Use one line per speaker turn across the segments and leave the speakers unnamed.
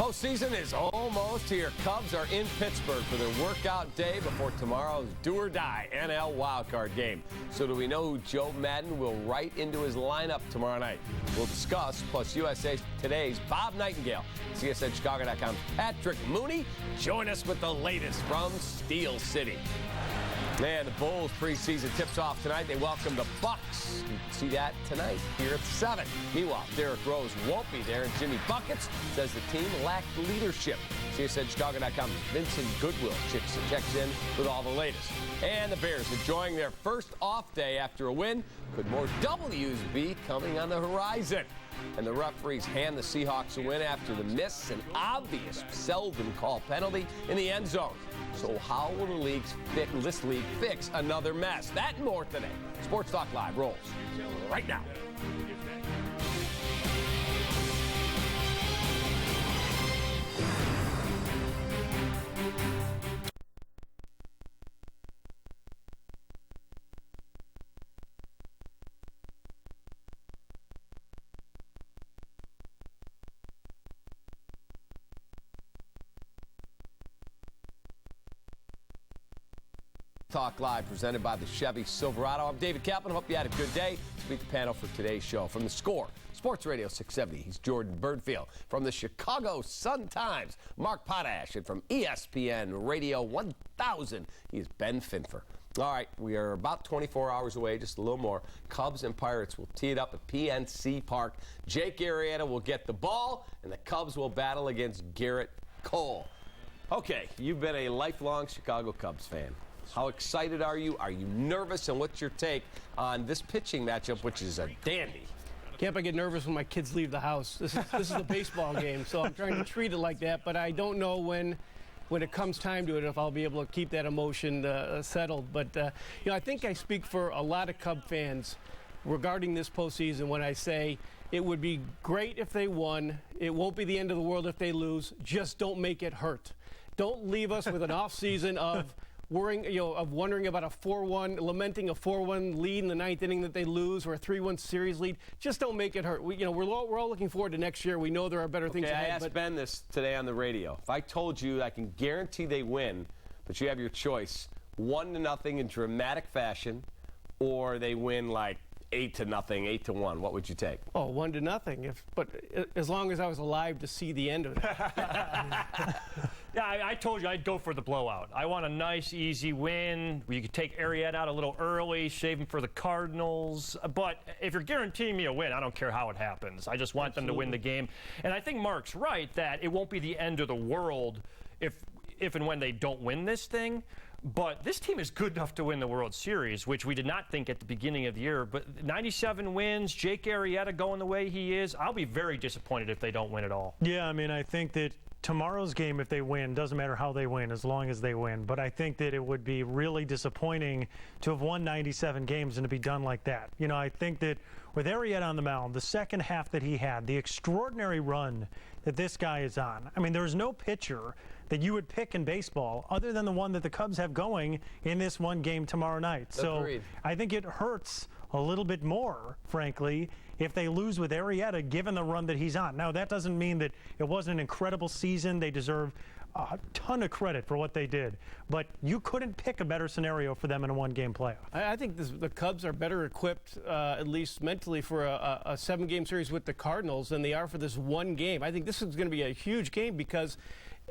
Postseason is almost here. Cubs are in Pittsburgh for their workout day before tomorrow's do-or-die NL wildcard game. So do we know who Joe Madden will write into his lineup tomorrow night? We'll discuss, plus USA Today's Bob Nightingale, CSNChicago.com's Patrick Mooney. Join us with the latest from Steel City. Man, the Bulls preseason tips off tonight. They welcome the Bucks. You can see that tonight here at 7. Meanwhile, Derrick Rose won't be there, and Jimmy Buckets says the team lacked leadership. CSNChicago.com's Vincent Goodwill checks in with all the latest. And the Bears enjoying their first off day after a win. Could more W's be coming on the horizon? And the referees hand the Seahawks a win after the miss, an obvious seldom call penalty in the end zone. So how will this league fix another mess? That and more today. Sports Talk Live rolls right now. Talk Live, presented by the Chevy Silverado. I'm David Kaplan. Hope you had a good day. Speak the panel for today's show. From the Score, Sports Radio 670, he's Jordan Birdfield. From the Chicago Sun-Times, Mark Potash. And from ESPN Radio 1000, he is Ben Finfer. All right, we are about 24 hours away, just a little more. Cubs and Pirates will tee it up at PNC Park. Jake Arrieta will get the ball, and the Cubs will battle against Garrett Cole. Okay, you've been a lifelong Chicago Cubs fan. How excited are you? Are you nervous? And what's your take on this pitching matchup, which is a dandy?
Can't I get nervous when my kids leave the house? This is a baseball game, so I'm trying to treat it like that. But I don't know when it comes time to it if I'll be able to keep that emotion settled. But I think I speak for a lot of Cub fans regarding this postseason when I say it would be great if they won. It won't be the end of the world if they lose. Just don't make it hurt. Don't leave us with an off season of wondering about a 4-1, lamenting a 4-1 lead in the ninth inning that they lose, or a 3-1 series lead. Just don't make it hurt. We're all looking forward to next year. We know there are better things ahead.
I asked Ben this today on the radio. If I told you I can guarantee they win, but you have your choice, 1-0 in dramatic fashion, or they win like 8-0, 8-1, what would you take?
Oh, 1-0. But as long as I was alive to see the end of it.
Yeah, I told you I'd go for the blowout. I want a nice, easy win where you could take Arrieta out a little early, save him for the Cardinals. But if you're guaranteeing me a win, I don't care how it happens. I just want them to win the game. And I think Mark's right that it won't be the end of the world if and when they don't win this thing. But this team is good enough to win the World Series, which we did not think at the beginning of the year. But 97 wins, Jake Arrieta going the way he is, I'll be very disappointed if they don't win at all.
Yeah, I mean, I think that tomorrow's game, if they win, doesn't matter how they win, as long as they win. But I think that it would be really disappointing to have won 97 games and to be done like that. I think that with Arrieta on the mound, the second half that he had, the extraordinary run that this guy is on. I mean, there's no pitcher that you would pick in baseball other than the one that the Cubs have going in this one game tomorrow night.
Agreed.
So I think it hurts a little bit more, frankly, if they lose with Arrieta, given the run that he's on. Now, that doesn't mean that it wasn't an incredible season. They deserve a ton of credit for what they did. But you couldn't pick a better scenario for them in a one-game playoff.
I think the Cubs are better equipped, at least mentally, for a 7-game series with the Cardinals than they are for this one game. I think this is going to be a huge game because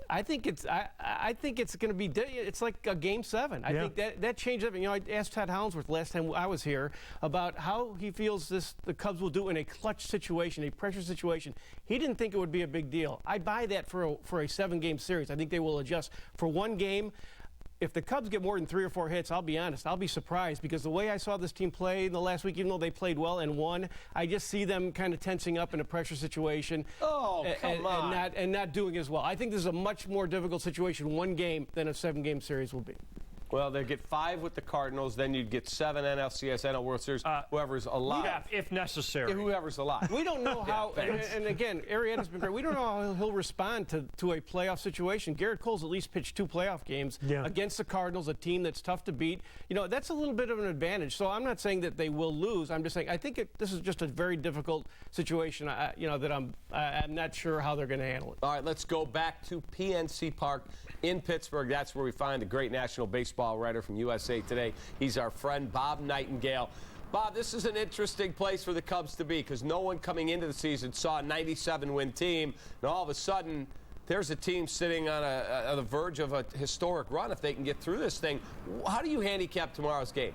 I think it's going to be, it's like a Game 7. I think that changed everything. I asked Todd Hollinsworth last time I was here about how he feels the Cubs will do in a clutch situation, a pressure situation. He didn't think it would be a big deal. I buy that for a 7-game series. I think they will adjust for one game. If the Cubs get more than 3 or 4 hits, I'll be honest, I'll be surprised because the way I saw this team play in the last week, even though they played well and won, I just see them kind of tensing up in a pressure situation.
Oh, come on.
And not doing as well. I think this is a much more difficult situation, one game, than a 7-game series will be.
Well, they get 5 with the Cardinals, then you'd get 7 NLCS, NL World Series, whoever's alive.
Yeah, if necessary.
Yeah, whoever's alive.
We don't know how, and again, Arrieta's been great. We don't know how he'll respond to a playoff situation. Garrett Cole's at least pitched 2 playoff games against the Cardinals, a team that's tough to beat. You know, that's a little bit of an advantage. So I'm not saying that they will lose. I'm just saying I think this is just a very difficult situation, that I'm not sure how they're going to handle it.
All right, let's go back to PNC Park in Pittsburgh. That's where we find the great national baseball writer from USA Today. He's our friend Bob Nightingale. Bob, this is an interesting place for the Cubs to be because no one coming into the season saw a 97-win team, and all of a sudden there's a team sitting on the verge of a historic run if they can get through this thing. How do you handicap tomorrow's game?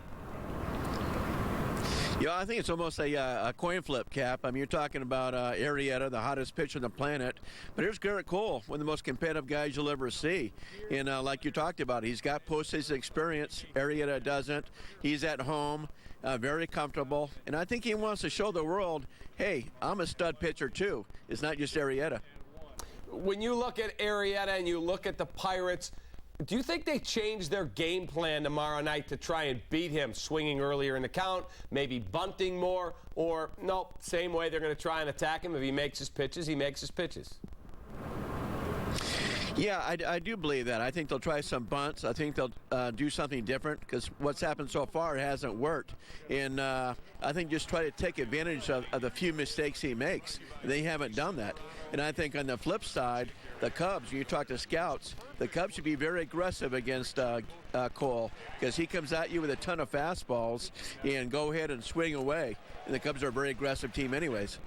Yeah, I think it's almost a coin flip, Cap. I mean, you're talking about Arrieta, the hottest pitcher on the planet. But here's Garrett Cole, one of the most competitive guys you'll ever see. And like you talked about, he's got postseason experience. Arrieta doesn't. He's at home, very comfortable. And I think he wants to show the world, hey, I'm a stud pitcher too. It's not just Arrieta.
When you look at Arrieta and you look at the Pirates, do you think they change their game plan tomorrow night to try and beat him, swinging earlier in the count, maybe bunting more, or nope, same way they're going to try and attack him? If he makes his pitches, he makes his pitches.
Yeah, I do believe that. I think they'll try some bunts. I think they'll do something different because what's happened so far hasn't worked. And I think just try to take advantage of the few mistakes he makes. They haven't done that. And I think on the flip side, the Cubs, when you talk to scouts, the Cubs should be very aggressive against Cole because he comes at you with a ton of fastballs and go ahead and swing away. And the Cubs are a very aggressive team anyways.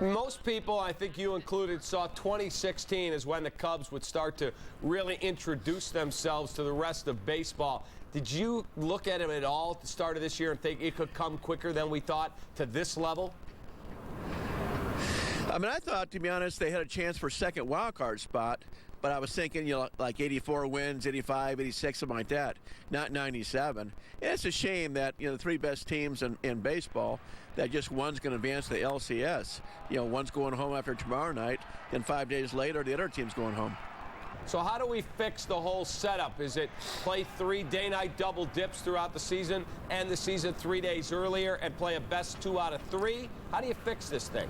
Most people, I think you included, saw 2016 as when the Cubs would start to really introduce themselves to the rest of baseball. Did you look at it at all at the start of this year and think it could come quicker than we thought to this level?
I mean, I thought, to be honest, they had a chance for second wild card spot, but I was thinking, like 84 wins, 85, 86, something like that, not 97. And it's a shame that, the 3 best teams in baseball, that just one's going to advance to the LCS. One's going home after tomorrow night, and 5 days later, the other team's going home.
So how do we fix the whole setup? Is it play 3 day-night double dips throughout the season, end the season 3 days earlier, and play a best 2 out of 3? How do you fix this thing?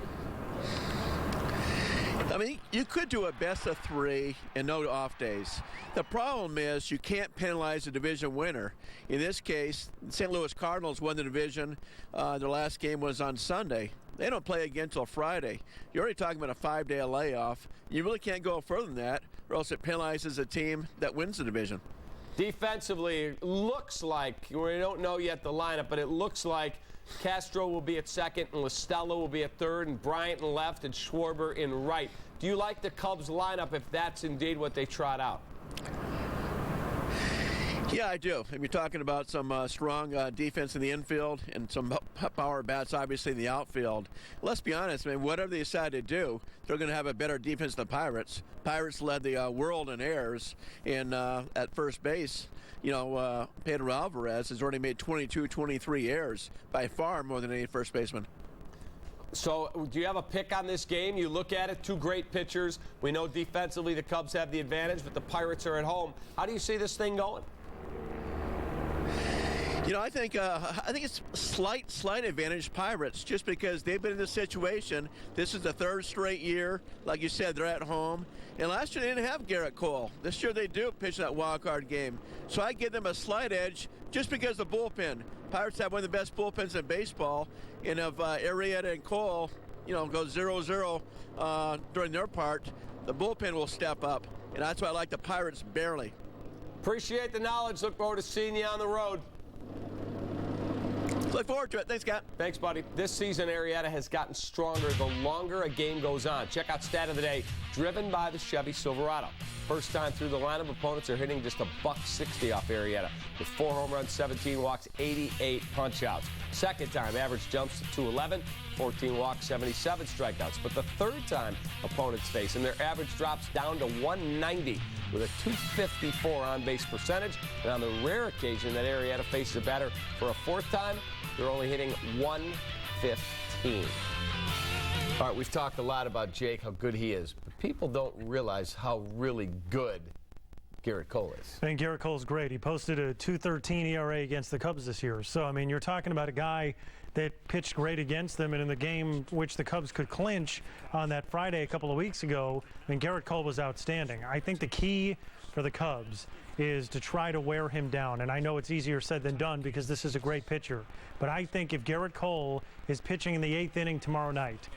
I mean, you could do a best of 3 and no off days. The problem is you can't penalize a division winner. In this case, St. Louis Cardinals won the division. Their last game was on Sunday. They don't play again until Friday. You're already talking about a 5-day layoff. You really can't go further than that, or else it penalizes a team that wins the division.
Defensively, it looks like, we don't know yet the lineup, but it looks like Castro will be at second, and Listella will be at third, and Bryant in left, and Schwarber in right. Do you like the Cubs lineup if that's indeed what they trot out?
Yeah, I do. If you're talking about some strong defense in the infield and some power bats, obviously, in the outfield. Let's be honest, whatever they decide to do, they're going to have a better defense than the Pirates. Pirates led the world in errors, and at first base, Pedro Alvarez has already made 22, 23 errors, by far more than any first baseman.
So do you have a pick on this game? You look at it, 2 great pitchers. We know defensively the Cubs have the advantage, but the Pirates are at home. How do you see this thing going?
I think it's slight advantage Pirates just because they've been in this situation. This is the 3rd straight year. Like you said, they're at home. And last year they didn't have Garrett Cole. This year they do pitch that wild card game. So I give them a slight edge just because of the bullpen. Pirates have one of the best bullpens in baseball. And if Arrieta and Cole, go 0-0 during their part, the bullpen will step up. And that's why I like the Pirates barely.
Appreciate the knowledge. Look forward to seeing you on the road.
Look forward to it. Thanks, Scott.
Thanks, buddy. This season, Arrieta has gotten stronger the longer a game goes on. Check out Stat of the Day, driven by the Chevy Silverado. First time through the lineup, opponents are hitting just $160 off Arrieta with 4 home runs, 17 walks, 88 punch-outs. Second time, average jumps to 211, 14 walks, 77 strikeouts. But the third time opponents face him, their average drops down to 190 with a 254 on-base percentage. And on the rare occasion that Arrieta faces a batter for a 4th time, they're only hitting 115. All right, we've talked a lot about Jake, how good he is, but people don't realize how really good Garrett Cole is.
I think Garrett Cole's great. He posted a 2.13 ERA against the Cubs this year. So, I mean, you're talking about a guy that pitched great against them, and in the game which the Cubs could clinch on that Friday a couple of weeks ago, I mean, Garrett Cole was outstanding. I think the key for the Cubs is to try to wear him down. And I know it's easier said than done because this is a great pitcher. But I think if Garrett Cole is pitching in the 8th inning tomorrow night,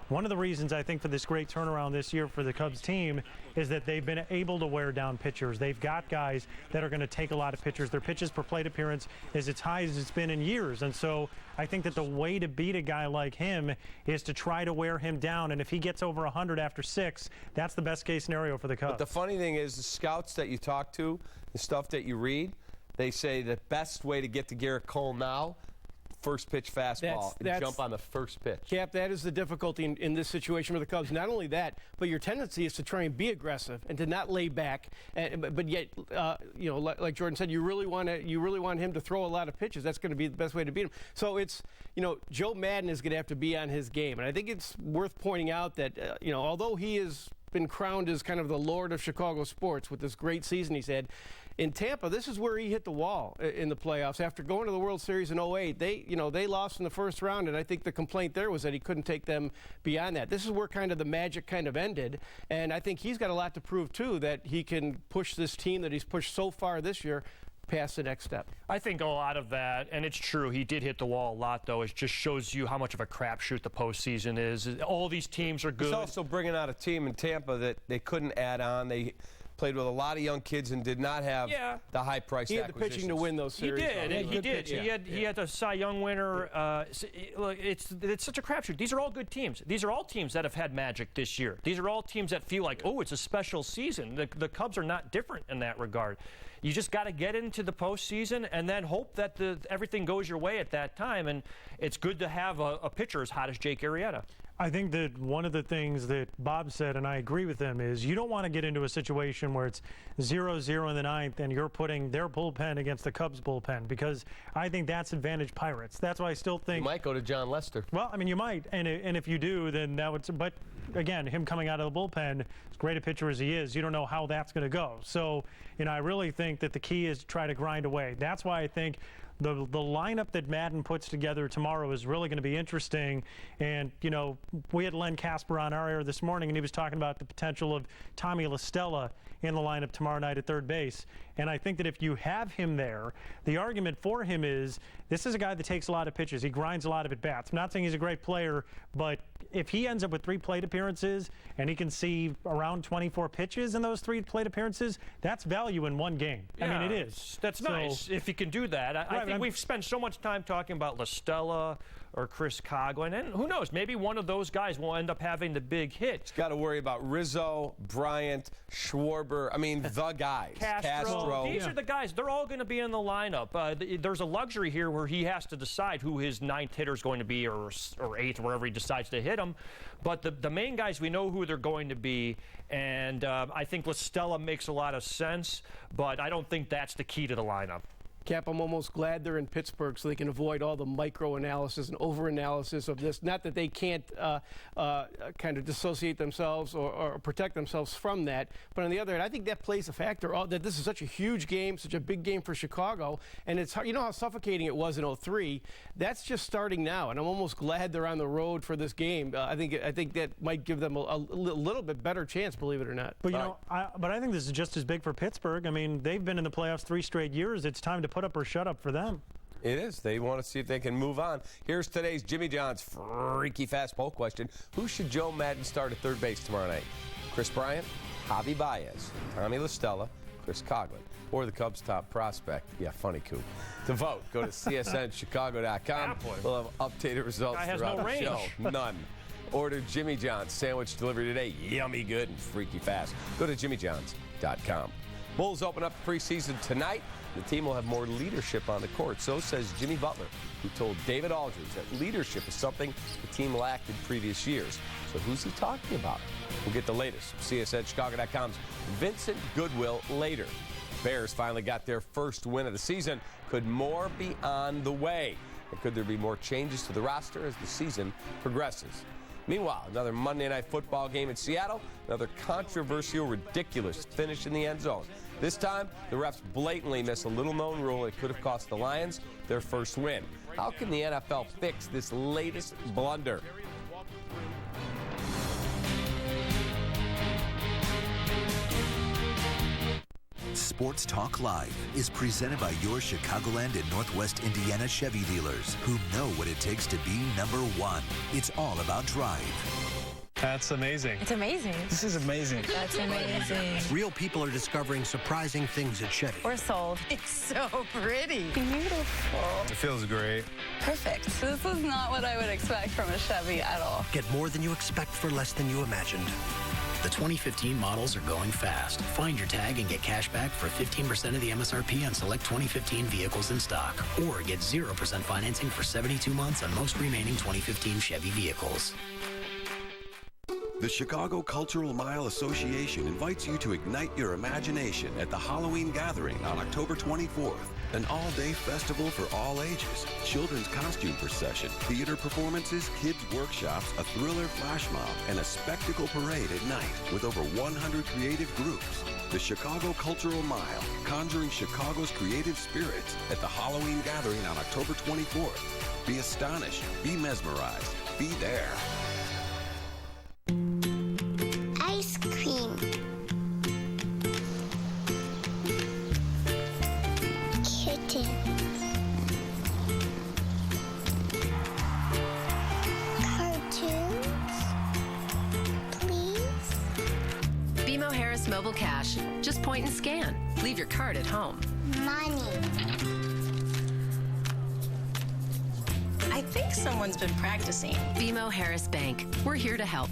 one of the reasons I think for this great turnaround this year for the Cubs team is that they've been able to wear down pitchers. They've got guys that are going to take a lot of pitchers. Their pitches per plate appearance is as high as it's been in years. And so I think that the way to beat a guy like him is to try to wear him down. And if he gets over 100 after 6, that's the best case scenario for the Cubs.
But the funny thing is, the scouts that you talk to, the stuff that you read, they say the best way to get to Garrett Cole now, first pitch fastball, and jump on the first pitch.
Cap, that is the difficulty in this situation for the Cubs. Not only that, but your tendency is to try and be aggressive and to not lay back. But yet, you know, like Jordan said, you really want him to throw a lot of pitches. That's going to be the best way to beat him. So it's, you know, Joe Maddon is going to have to be on his game, and I think it's worth pointing out that you know, although he has been crowned as kind of the Lord of Chicago sports with this great season he's had, in Tampa, this is where he hit the wall in the playoffs. After going to the World Series in 08, they lost in the first round, and I think the complaint there was that he couldn't take them beyond that. This is where kind of the magic kind of ended, and I think he's got a lot to prove, too, that he can push this team that he's pushed so far this year past the next step.
I think a lot of that, and it's true, he did hit the wall a lot, though. It just shows you how much of a crapshoot the postseason is. All these teams are good.
He's also bringing out a team in Tampa that they couldn't add on. They played with a lot of young kids and did not have the high-priced
He had the pitching to win those series.
He did. He had a Cy Young winner. Look, it's such a crapshoot. These are all good teams. These are all teams that have had magic this year. These are all teams that feel like, oh, it's a special season. The Cubs are not different in that regard. You just got to get into the postseason and then hope that everything goes your way at that time. And it's good to have a pitcher as hot as Jake Arrieta.
I think that one of the things that Bob said, and I agree with him, is you don't want to get into a situation where it's 0-0 in the 9th and you're putting their bullpen against the Cubs bullpen, because I think that's advantage Pirates. That's why I still think...
You might go to John Lester.
Well, I mean, you might, and if you do, then that would... But, again, him coming out of the bullpen, as great a pitcher as he is, you don't know how that's going to go. So, you know, I really think that the key is to try to grind away. That's why I think... The lineup that Maddon puts together tomorrow is really going to be interesting. And, you know, we had Len Casper on our air this morning, and he was talking about the potential of Tommy La Stella in the lineup tomorrow night at third base. And I think that if you have him there, the argument for him is this is a guy that takes a lot of pitches. He grinds a lot of at-bats. I'm not saying he's a great player, but if he ends up with 3 plate appearances and he can see around 24 pitches in those 3 plate appearances, that's value in one game.
Yeah,
I mean, it is.
That's nice if he can do that. I think we've spent so much time talking about La Stella or Chris Coghlan, and who knows, maybe one of those guys will end up having the big hit.
He's got to worry about Rizzo, Bryant, Schwarber. I mean, the guys.
Castro. These are the guys. They're all going to be in the lineup. There's a luxury here where he has to decide who his 9th hitter is going to be, or 8th, wherever he decides to hit him. But the main guys, we know who they're going to be, and I think La Stella makes a lot of sense, but I don't think that's the key to the lineup.
Cap, I'm almost glad they're in Pittsburgh so they can avoid all the micro-analysis and over-analysis of this. Not that they can't kind of dissociate themselves or protect themselves from that, but on the other hand, I think that plays a factor, that this is such a huge game, such a big game for Chicago, and it's hard, you know how suffocating it was in 03? That's just starting now, and I'm almost glad they're on the road for this game. I think that might give them a little bit better chance, believe it or not.
But, you know, I think this is just as big for Pittsburgh. I mean, they've been in the playoffs 3 straight years. It's time to put up or shut up for them.
It is. They want to see if they can move on. Here's today's Jimmy John's freaky fast poll question. Who should Joe Maddon start at third base tomorrow night? Chris Bryant, Javi Baez, Tommy La Stella, Chris Coghlan, or the Cubs' top prospect? Yeah, funny coup. To vote, go to csnchicago.com. We'll have updated results throughout the show. None. Order Jimmy John's sandwich delivery today. Yummy good and freaky fast. Go to jimmyjohns.com. Bulls open up preseason tonight. The team will have more leadership on the court. So says Jimmy Butler, who told David Aldridge that leadership is something the team lacked in previous years. So who's he talking about? We'll get the latest from CSNChicago.com's Vincent Goodwill later. Bears finally got their first win of the season. Could more be on the way? And could there be more changes to the roster as the season progresses? Meanwhile, another Monday Night Football game in Seattle. Another controversial, ridiculous finish in the end zone. This time, the refs blatantly miss a little-known rule that could have cost the Lions their first win. How can the NFL fix this latest blunder?
Sports Talk Live is presented by your Chicagoland and Northwest Indiana Chevy dealers who know what it takes to be number one. It's all about drive.
That's amazing.
It's amazing.
This is amazing.
That's amazing.
Real people are discovering surprising things at Chevy.
We're sold. It's so pretty. Beautiful.
It feels great.
Perfect. This is not what I would expect from a Chevy at all.
Get more than you expect for less than you imagined.
The 2015 models are going fast. Find your tag and get cash back for 15% of the MSRP on select 2015 vehicles in stock. Or get 0% financing for 72 months on most remaining 2015 Chevy vehicles.
The Chicago Cultural Mile Association invites you to ignite your imagination at the Halloween Gathering on October 24th. An all-day festival for all ages, children's costume procession, theater performances, kids workshops, a thriller flash mob, and a spectacle parade at night with over 100 creative groups. The Chicago Cultural Mile, conjuring Chicago's creative spirits at the Halloween Gathering on October 24th. Be astonished, be mesmerized, be there.
Ice cream. Kitten. Cartoons. Please.
BMO Harris Mobile Cash. Just point and scan. Leave your card at home.
Money.
I think someone's been practicing.
BMO Harris Bank. We're here to help.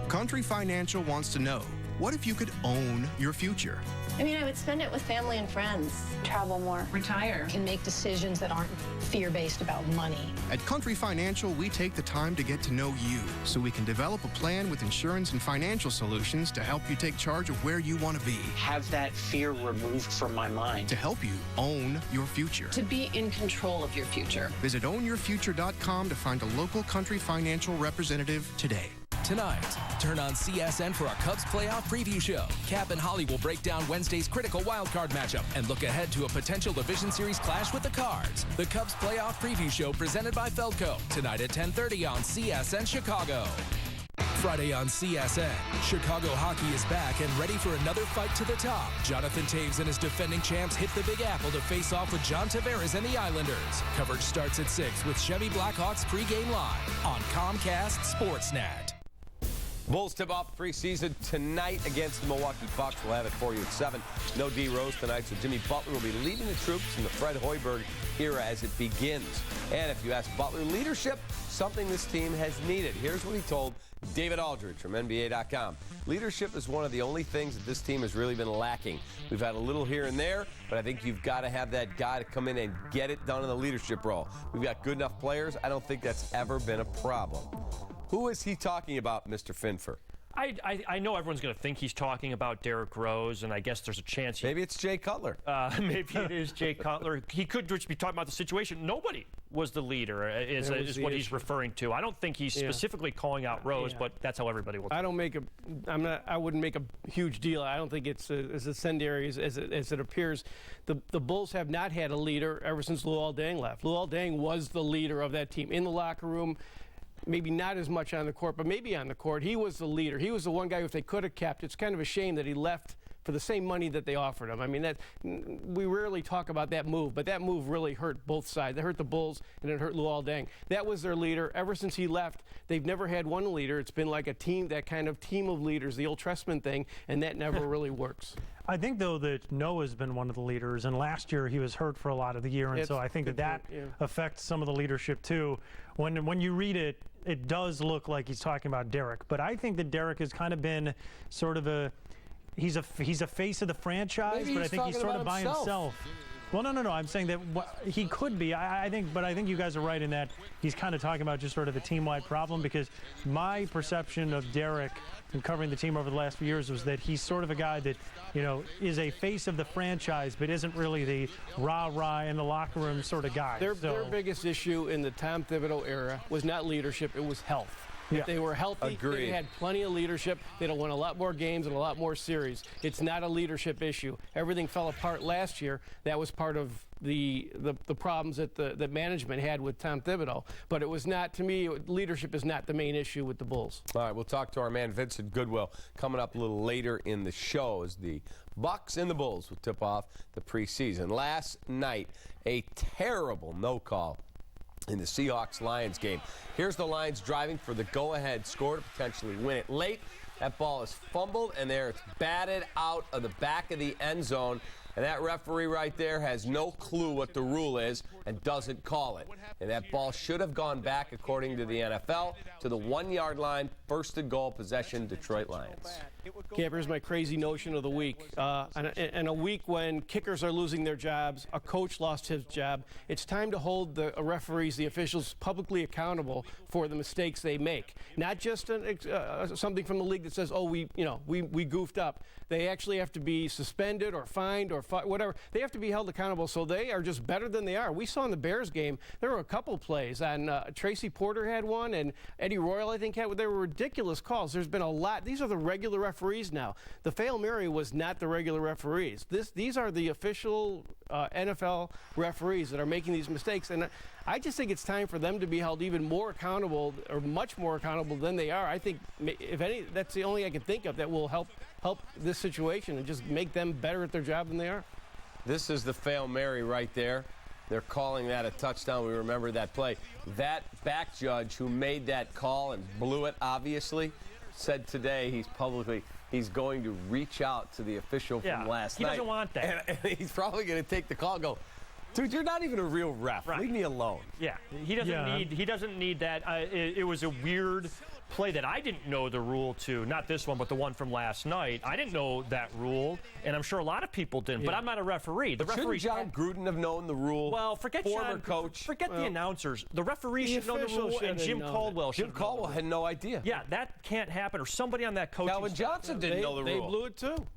Country Financial wants to know, what if you could own your future?
I mean, I would spend it with family and friends.
Travel more.
Retire.
Can make decisions that aren't fear-based about money.
At Country Financial, we take the time to get to know you so we can develop a plan with insurance and financial solutions to help you take charge of where you want to be.
Have that fear removed from my mind.
To help you own your future.
To be in control of your future.
Visit ownyourfuture.com to find a local Country Financial representative today.
Tonight, turn on CSN for our Cubs playoff preview show. Cap and Holly will break down Wednesday's critical wildcard matchup and look ahead to a potential Division Series clash with the Cards. The Cubs playoff preview show presented by Feldco. Tonight at 10:30 on CSN Chicago. Friday on CSN, Chicago hockey is back and ready for another fight to the top. Jonathan Taves and his defending champs hit the Big Apple to face off with John Tavares and the Islanders. Coverage starts at 6 with Chevy Blackhawks pregame live on Comcast SportsNet.
Bulls tip off preseason tonight against the Milwaukee Bucks. We'll have it for you at 7. No D Rose tonight, so Jimmy Butler will be leading the troops in the Fred Hoiberg era as it begins. And if you ask Butler, leadership, something this team has needed. Here's what he told David Aldridge from NBA.com. Leadership is one of the only things that this team has really been lacking. We've had a little here and there, but I think you've got to have that guy to come in and get it done in the leadership role. We've got good enough players. I don't think that's ever been a problem. Who is he talking about, Mr. Finfer?
I know everyone's going to think he's talking about Derrick Rose, and I guess there's a chance.
Maybe it's Jay Cutler.
Maybe it is Jay Cutler. He could just be talking about the situation. Nobody was the leader, is what he's referring to. I don't think he's specifically calling out Rose, but that's how everybody will.
I wouldn't make a huge deal. I don't think it's as incendiary as it appears. The Bulls have not had a leader ever since Luol Deng left. Luol Deng was the leader of that team in the locker room. Maybe not as much on the court, but maybe on the court. He was the leader. He was the one guy who, if they could have kept, it's kind of a shame that he left for the same money that they offered him. I mean, we rarely talk about that move, but that move really hurt both sides. It hurt the Bulls, and it hurt Luol Deng. That was their leader. Ever since he left, they've never had one leader. It's been like a team, that kind of team of leaders, the old Trestman thing, and that never really works.
I think, though, that Noah's been one of the leaders, and last year he was hurt for a lot of the year, and so I think that affects some of the leadership, too. When you read it, it does look like he's talking about Derrick, but I think that Derrick has kind of been sort of he's a face of the franchise, but I think he's sort of by himself. Well, no. I'm saying that he could be. I think you guys are right in that he's kind of talking about just sort of a team-wide problem, because my perception of Derek and covering the team over the last few years was that he's sort of a guy that, is a face of the franchise, but isn't really the rah-rah in the locker room sort of guy.
Their biggest issue in the Tom Thibodeau era was not leadership, it was health. If they were healthy, they had plenty of leadership. They'd have won a lot more games and a lot more series. It's not a leadership issue. Everything fell apart last year. That was part of the problems that management had with Tom Thibodeau. But it was not, to me, leadership is not the main issue with the Bulls.
All right, we'll talk to our man Vincent Goodwill coming up a little later in the show as the Bucks and the Bulls will tip off the preseason. Last night, a terrible no-call in the Seahawks-Lions game. Here's the Lions driving for the go-ahead score to potentially win it late. That ball is fumbled, and there it's batted out of the back of the end zone. And that referee right there has no clue what the rule is and doesn't call it. And that ball should have gone back, according to the NFL, to the 1-yard line. First and goal, possession, Detroit Lions.
Camp, here's my crazy notion of the week. In a week when kickers are losing their jobs, a coach lost his job, it's time to hold the referees, the officials, publicly accountable for the mistakes they make. Not just something from the league that says, we goofed up. They actually have to be suspended or fined or whatever. They have to be held accountable, so they are just better than they are. We saw in the Bears game, there were a couple plays, and Tracy Porter had one, and Eddie Royal, I think, had one. They were ridiculous calls. There's been a lot. These are the regular referees now. The Hail Mary was not the regular referees. These are the official NFL referees that are making these mistakes, and I just think it's time for them to be held even more accountable, or much more accountable than they are. I think, if any, that's the only I can think of that will help this situation and just make them better at their job than they are.
This is the Hail Mary right there. They're calling that a touchdown. We remember that play. That back judge who made that call and blew it, obviously, said today he's going to reach out to the official from last night.
He doesn't want that.
And he's probably going to take the call and go, dude, you're not even a real ref.
Right.
Leave me alone.
Yeah, he doesn't need that. It was a weird play that I didn't know the rule to, not this one, but the one from last night. I didn't know that rule, and I'm sure a lot of people didn't, but I'm not a referee.
Shouldn't John Gruden have known the rule?
Well, forget
coach.
Forget the announcers. The referee should know the rule, and Jim Caldwell should.
Jim Caldwell had no idea.
Yeah, that can't happen, or somebody on that coaching
Calvin Johnson didn't know the rule.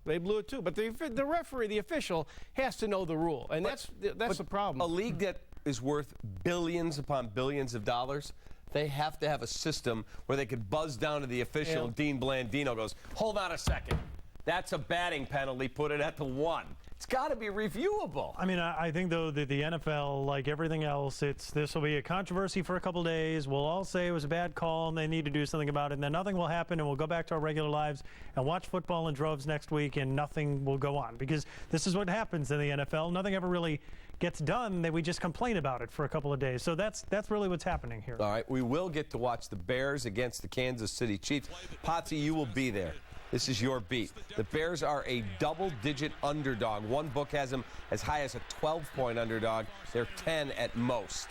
They blew it too. But the referee, the official, has to know the rule, and that's the problem.
A league that is worth billions upon billions of dollars, they have to have a system where they could buzz down to the official, and Dean Blandino goes, hold on a second. That's a batting penalty. Put it at the 1. It's got to be reviewable.
I mean, I think, though, that the NFL, like everything else, this will be a controversy for a couple days. We'll all say it was a bad call and they need to do something about it, and then nothing will happen, and we'll go back to our regular lives and watch football in droves next week, and nothing will go on. Because this is what happens in the NFL. Nothing ever really gets done, that we just complain about it for a couple of days. So that's really what's happening here.
All right, we will get to watch the Bears against the Kansas City Chiefs. Potsy, you will be there. This is your beat. The Bears are a double-digit underdog. One book has them as high as a 12-point underdog. They're 10 at most.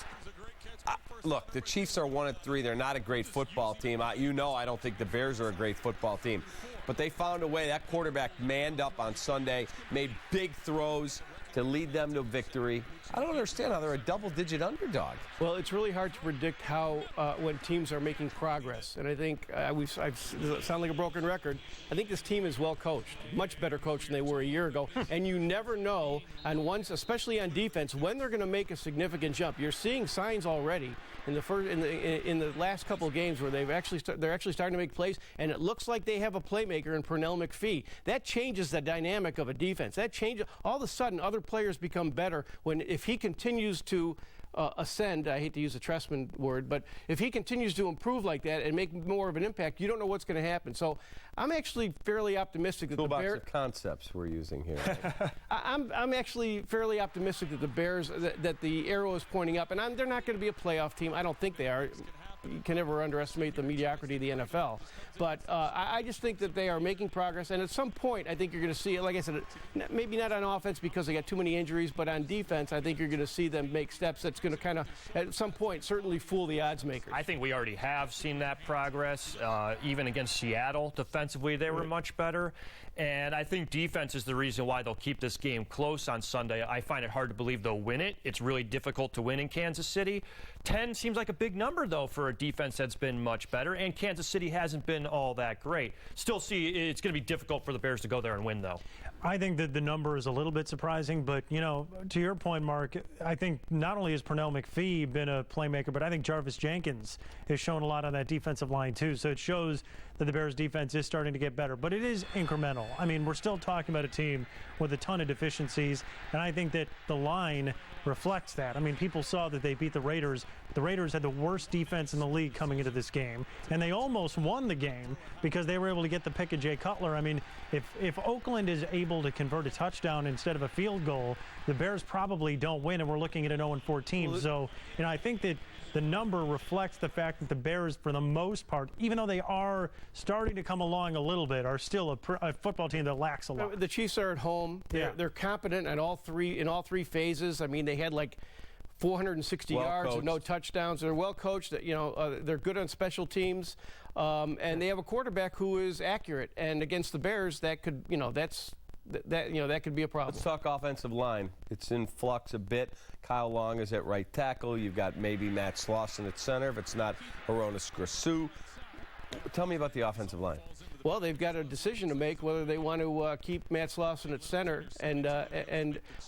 Look, the Chiefs are 1-3. They're not a great football team. I don't think the Bears are a great football team. But they found a way. That quarterback manned up on Sunday, made big throws to lead them to victory. I don't understand how they're a double-digit underdog.
Well, it's really hard to predict how when teams are making progress. And I think I sound like a broken record. I think this team is well coached, much better coached than they were a year ago. And you never know, especially on defense, when they're going to make a significant jump. You're seeing signs already in the last couple of games where they're actually starting to make plays, and it looks like they have a playmaker in Pernell McPhee. That changes the dynamic of a defense. That changes. All of a sudden, other players become better if he continues to ascend. I hate to use a Tressman word, but if he continues to improve like that and make more of an impact, you don't know what's going to happen. So I'm actually fairly optimistic that the Bears.
Of concepts we're using here.
I'm actually fairly optimistic that the Bears, that the arrow is pointing up, and they're not going to be a playoff team. I don't think they are. You can never underestimate the mediocrity of the NFL. But I just think that they are making progress. And at some point, I think you're going to see, like I said, maybe not on offense because they got too many injuries, but on defense, I think you're going to see them make steps that's going to kind of, at some point, certainly fool the odds makers.
I think we already have seen that progress. Even against Seattle, defensively, they were much better. And I think defense is the reason why they'll keep this game close on Sunday. I find it hard to believe they'll win it. It's really difficult to win in Kansas City. 10 seems like a big number, though, for a defense that's been much better. And Kansas City hasn't been all that great. Still see it's going to be difficult for the Bears to go there and win, though.
I think that the number is a little bit surprising, but, you know, to your point, Mark, I think not only has Pernell McPhee been a playmaker, but I think Jarvis Jenkins has shown a lot on that defensive line, too. So it shows that the Bears' defense is starting to get better, but it is incremental. I mean, we're still talking about a team with a ton of deficiencies, and I think that the line reflects that. I mean, people saw that they beat the Raiders. The Raiders had the worst defense in the league coming into this game, and they almost won the game because they were able to get the pick of Jay Cutler. I mean, if Oakland is able to convert a touchdown instead of a field goal, the Bears probably don't win, and we're looking at an 0-4 team. So, you know, I think that the number reflects the fact that the Bears, for the most part, even though they are starting to come along a little bit, are still a football team that lacks a lot.
The Chiefs are at home. They're competent in all three phases. I mean, they had like 460 yards and no touchdowns. They're well coached. You know, they're good on special teams, and they have a quarterback who is accurate. And against the Bears, that could, you know, that could be a problem.
Let's talk offensive line. It's in flux a bit. Kyle Long is at right tackle. You've got maybe Matt Slauson at center. If it's not Hronis Grasu. Tell me about the offensive line.
Well, they've got a decision to make whether they want to keep Matt Slauson at center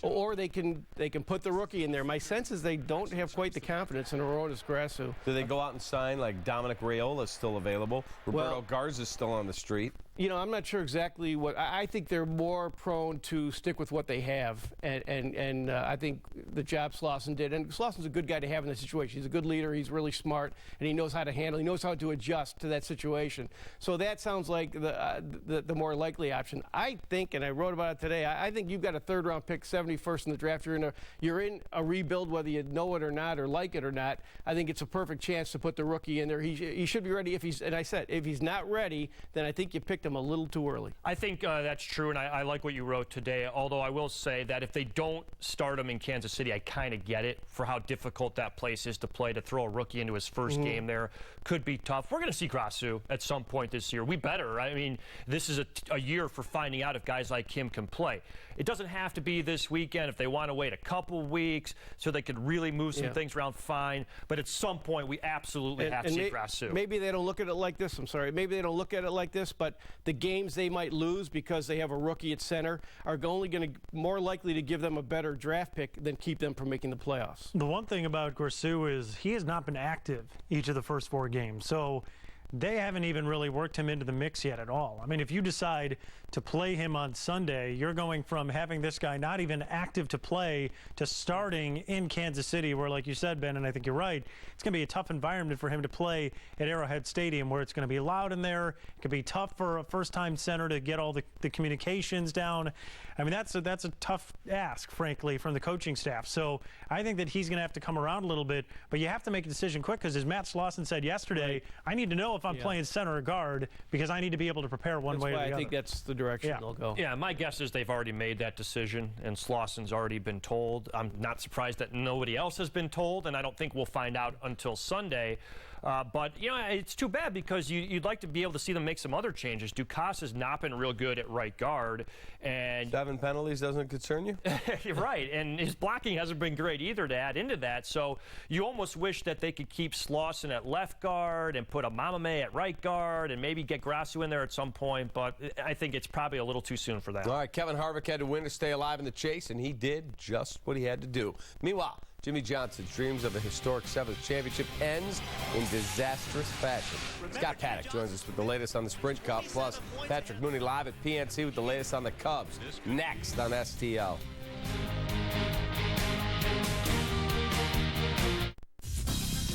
or they can put the rookie in there. My sense is they don't have quite the confidence in Hronis Grasu.
Do they go out and sign, like Dominic Raiola is still available? Roberto Garza's still on the street.
You know, I'm not sure exactly what. I think they're more prone to stick with what they have, and I think the job Slauson did. And Slauson's a good guy to have in this situation. He's a good leader. He's really smart, and he knows how to handle. He knows how to adjust to that situation. So that sounds like the more likely option. I think, and I wrote about it today. I think you've got a third-round pick, 71st in the draft. You're in a rebuild, whether you know it or not, or like it or not. I think it's a perfect chance to put the rookie in there. He should be ready. If he's not ready, then I think you picked him a little too early.
I think that's true, and I like what you wrote today, although I will say that if they don't start him in Kansas City, I kind of get it for how difficult that place is to play. To throw a rookie into his first game there could be tough. We're going to see Grasu at some point this year. We better. I mean, this is a year for finding out if guys like him can play. It doesn't have to be this weekend. If they want to wait a couple weeks so they could really move some things around, fine. But at some point, we absolutely have to see Grasu.
Maybe they don't look at it like this. I'm sorry. Maybe they don't look at it like this, but the games they might lose because they have a rookie at center are only going to more likely to give them a better draft pick than keep them from making the playoffs.
The one thing about Grasu is he has not been active each of the first 4 games. So they haven't even really worked him into the mix yet at all. I mean, if you decide to play him on Sunday, you're going from having this guy not even active to play to starting in Kansas City, where, like you said, Ben, and I think you're right, it's going to be a tough environment for him to play at Arrowhead Stadium, where it's going to be loud in there. It could be tough for a first-time center to get all the communications down. I mean, that's a tough ask, frankly, from the coaching staff. So I think that he's going to have to come around a little bit, but you have to make a decision quick, because as Matt Slauson said yesterday, I need to know if I'm playing center or guard, because I need to be able to prepare one way or the other.
I think that's the direction they'll go.
Yeah, my guess is they've already made that decision, and Slauson's already been told. I'm not surprised that nobody else has been told, and I don't think we'll find out until Sunday. But, you know, it's too bad, because you'd like to be able to see them make some other changes. Dukas has not been real good at right guard. And
7 penalties doesn't concern you?
You're right. And his blocking hasn't been great either to add into that. So you almost wish that they could keep Slauson at left guard and put a Mamame at right guard and maybe get Grasu in there at some point. But I think it's probably a little too soon for that.
All right, Kevin Harvick had to win to stay alive in the chase, and he did just what he had to do. Meanwhile, Jimmy Johnson's dreams of a historic 7th championship ends in disastrous fashion. Scott Paddock joins us with the latest on the Sprint Cup, plus Patrick Mooney live at PNC with the latest on the Cubs. Next on STL.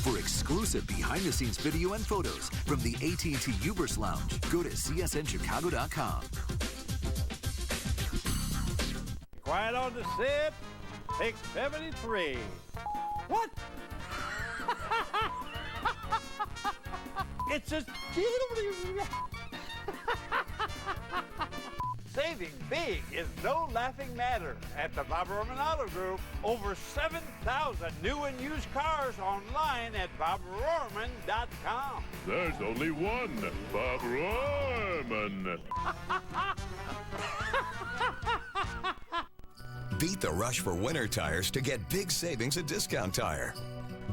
For exclusive behind-the-scenes video and photos from the AT&T Uverse Lounge, go to csnchicago.com.
Quiet on the set. Pick 73. What? It's a saving big is no laughing matter at the Bob Roman Auto Group. Over 7,000 new and used cars online at bobrorman.com.
There's only one Bob Roman. Beat the rush for winter tires to get big savings at Discount Tire.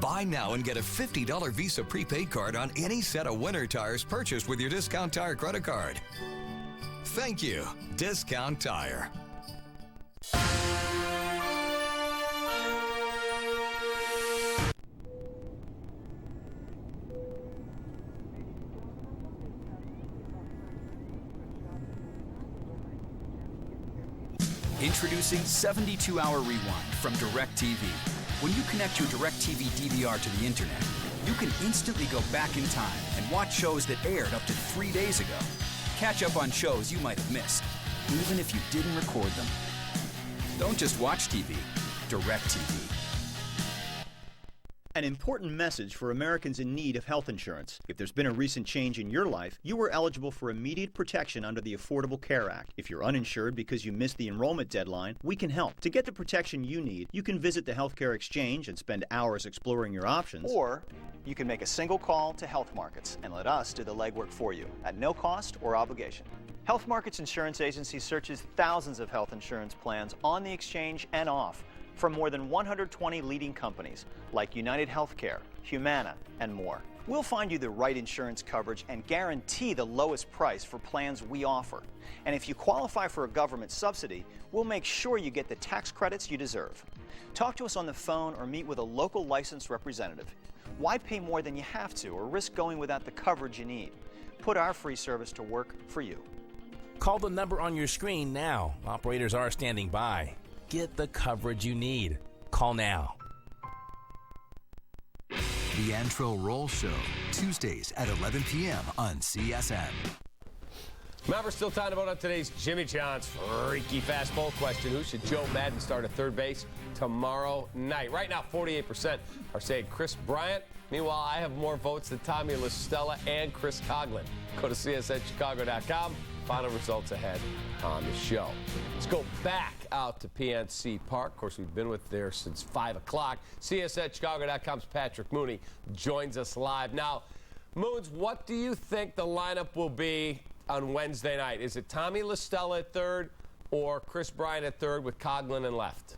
Buy now and get a $50 Visa prepaid card on any set of winter tires purchased with your Discount Tire credit card. Thank you, Discount Tire.
Introducing 72-Hour Rewind from DirecTV. When you connect your DirecTV DVR to the internet, you can instantly go back in time and watch shows that aired up to 3 days ago. Catch up on shows you might have missed, even if you didn't record them. Don't just watch TV, DirecTV.
An important message for Americans in need of health insurance. If there's been a recent change in your life, you are eligible for immediate protection under the Affordable Care Act. If you're uninsured because you missed the enrollment deadline, we can help. To get the protection you need, you can visit the Healthcare Exchange and spend hours exploring your options. Or you can make a single call to Health Markets and let us do the legwork for you at no cost or obligation. Health Markets Insurance Agency searches thousands of health insurance plans on the exchange and off from more than 120 leading companies like United Healthcare, Humana, and more. We'll find you the right insurance coverage and guarantee the lowest price for plans we offer. And if you qualify for a government subsidy, we'll make sure you get the tax credits you deserve. Talk to us on the phone or meet with a local licensed representative. Why pay more than you have to or risk going without the coverage you need? Put our free service to work for you.
Call the number on your screen now. Operators are standing by. Get the coverage you need. Call now.
The Antro Roll Show, Tuesdays at 11 p.m. on CSN.
Remember, still time to vote on today's Jimmy John's freaky fastball question. Who should Joe Madden start at third base tomorrow night? Right now, 48% are saying Chris Bryant. Meanwhile, I have more votes than Tommy LaStella and Chris Coughlin. Go to csnchicago.com. Final results ahead on the show. Let's go back out to PNC Park. Of course, we've been with there since 5 o'clock. CSNChicago.com's Patrick Mooney joins us live. Now, Moons, what do you think the lineup will be on Wednesday night? Is it Tommy LaStella at third or Chris Bryant at third with Coughlin in left?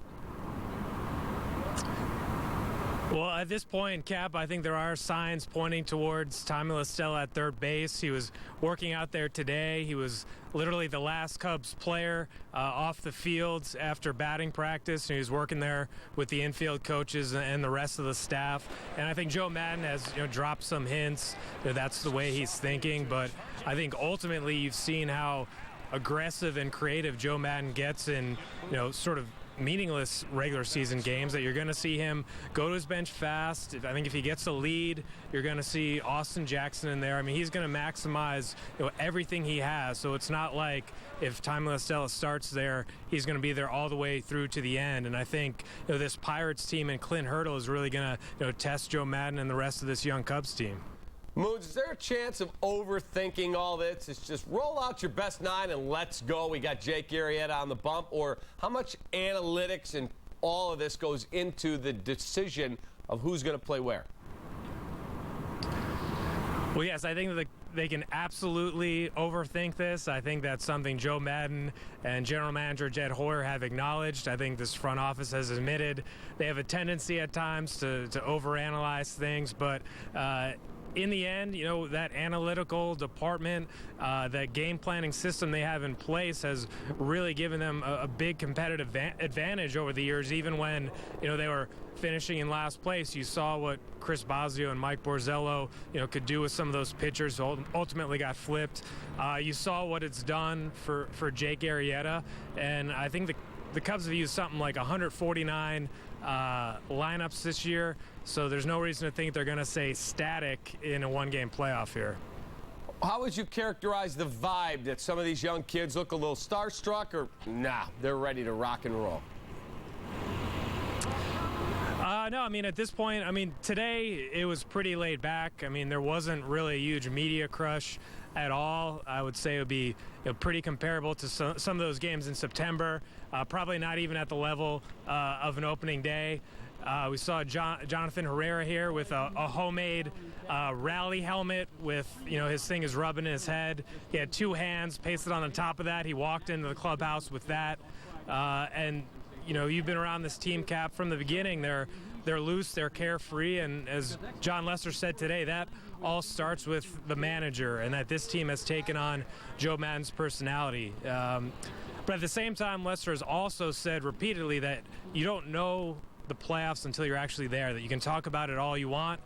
Well, at this point, Cap, I think there are signs pointing towards Tommy LaStella at third base. He was working out there today. He was literally the last Cubs player off the field after batting practice, and he was working there with the infield coaches and the rest of the staff. And I think Joe Madden has dropped some hints that that's the way he's thinking. But I think ultimately you've seen how aggressive and creative Joe Madden gets in sort of meaningless regular season games, that you're going to see him go to his bench fast. I think if he gets a lead, you're going to see Austin Jackson in there. I mean, he's going to maximize everything he has. So it's not like if Tommy LaStella starts there, he's going to be there all the way through to the end. And I think this Pirates team and Clint Hurdle is really going to test Joe Madden and the rest of this young Cubs team.
Moons, is there a chance of overthinking all this? It's just roll out your best nine and let's go. We got Jake Arrieta on the bump. Or how much analytics and all of this goes into the decision of who's going to play where?
Well, yes, I think that they can absolutely overthink this. I think that's something Joe Madden and General Manager Jed Hoyer have acknowledged. I think this front office has admitted they have a tendency at times to overanalyze things, but in the end, that analytical department, that game planning system they have in place has really given them a big competitive advantage over the years. Even when, they were finishing in last place, you saw what Chris Bosio and Mike Borzello, could do with some of those pitchers who ultimately got flipped. You saw what it's done for Jake Arrieta, and I think the Cubs have used something like 149 lineups this year, so there's no reason to think they're going to stay static in a one-game playoff here.
How would you characterize the vibe that some of these young kids look a little starstruck, or nah, they're ready to rock and roll?
No, I mean, at this point, today it was pretty laid back. There wasn't really a huge media crush at all. I would say it would be pretty comparable to some of those games in September. Probably not even at the level of an opening day. We saw Jonathan Herrera here with a homemade rally helmet with, his thing is rubbing in his head. He had two hands pasted on the top of that. He walked into the clubhouse with that. And
you've been around this team, Cap, from the beginning. They're loose, they're carefree, and as John Lester said today, that all starts with the manager, and that this team has taken on Joe Maddon's personality. But at the same time, Lester has also said repeatedly that you don't know the playoffs until you're actually there, that you can talk about it all you want,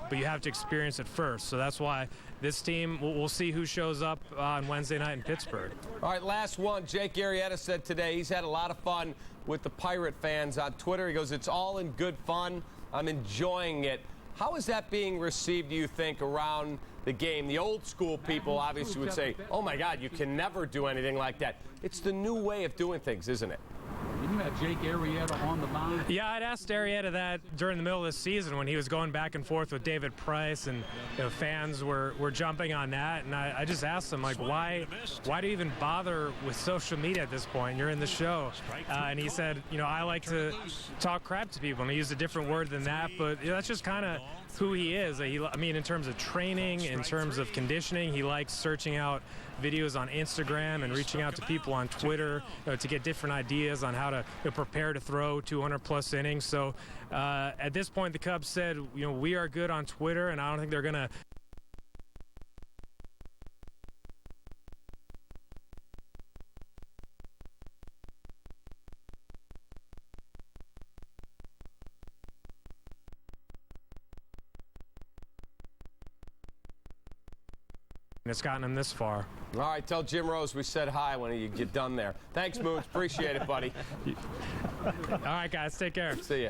but you have to experience it first. So that's why this team, we'll see who shows up on Wednesday night in Pittsburgh.
All right, last one. Jake Arrieta said today he's had a lot of fun with the Pirate fans on Twitter. He goes, it's all in good fun. I'm enjoying it. How is that being received, do you think, around the game? The old school people obviously would say, oh, my God, you can never do anything like that. It's the new way of doing things, isn't it?
You have Jake Arrieta on the line.
Yeah, I'd asked Arrieta that during the middle of the season when he was going back and forth with David Price, and fans were jumping on that. And I just asked him, like, why do you even bother with social media at this point? You're in the show. And he said, I like to talk crap to people. And he used a different word than that, but that's just kind of who he is. In terms of training, in terms of conditioning, he likes searching out videos on Instagram and reaching out to people on Twitter to get different ideas on how to prepare to throw 200-plus innings. So at this point, the Cubs said, we are good on Twitter, and I don't think they're going to it's gotten him this far.
All right, tell Jim Rose we said hi when you get done there. Thanks, Moons. Appreciate it, buddy.
All right, guys. Take care.
See ya.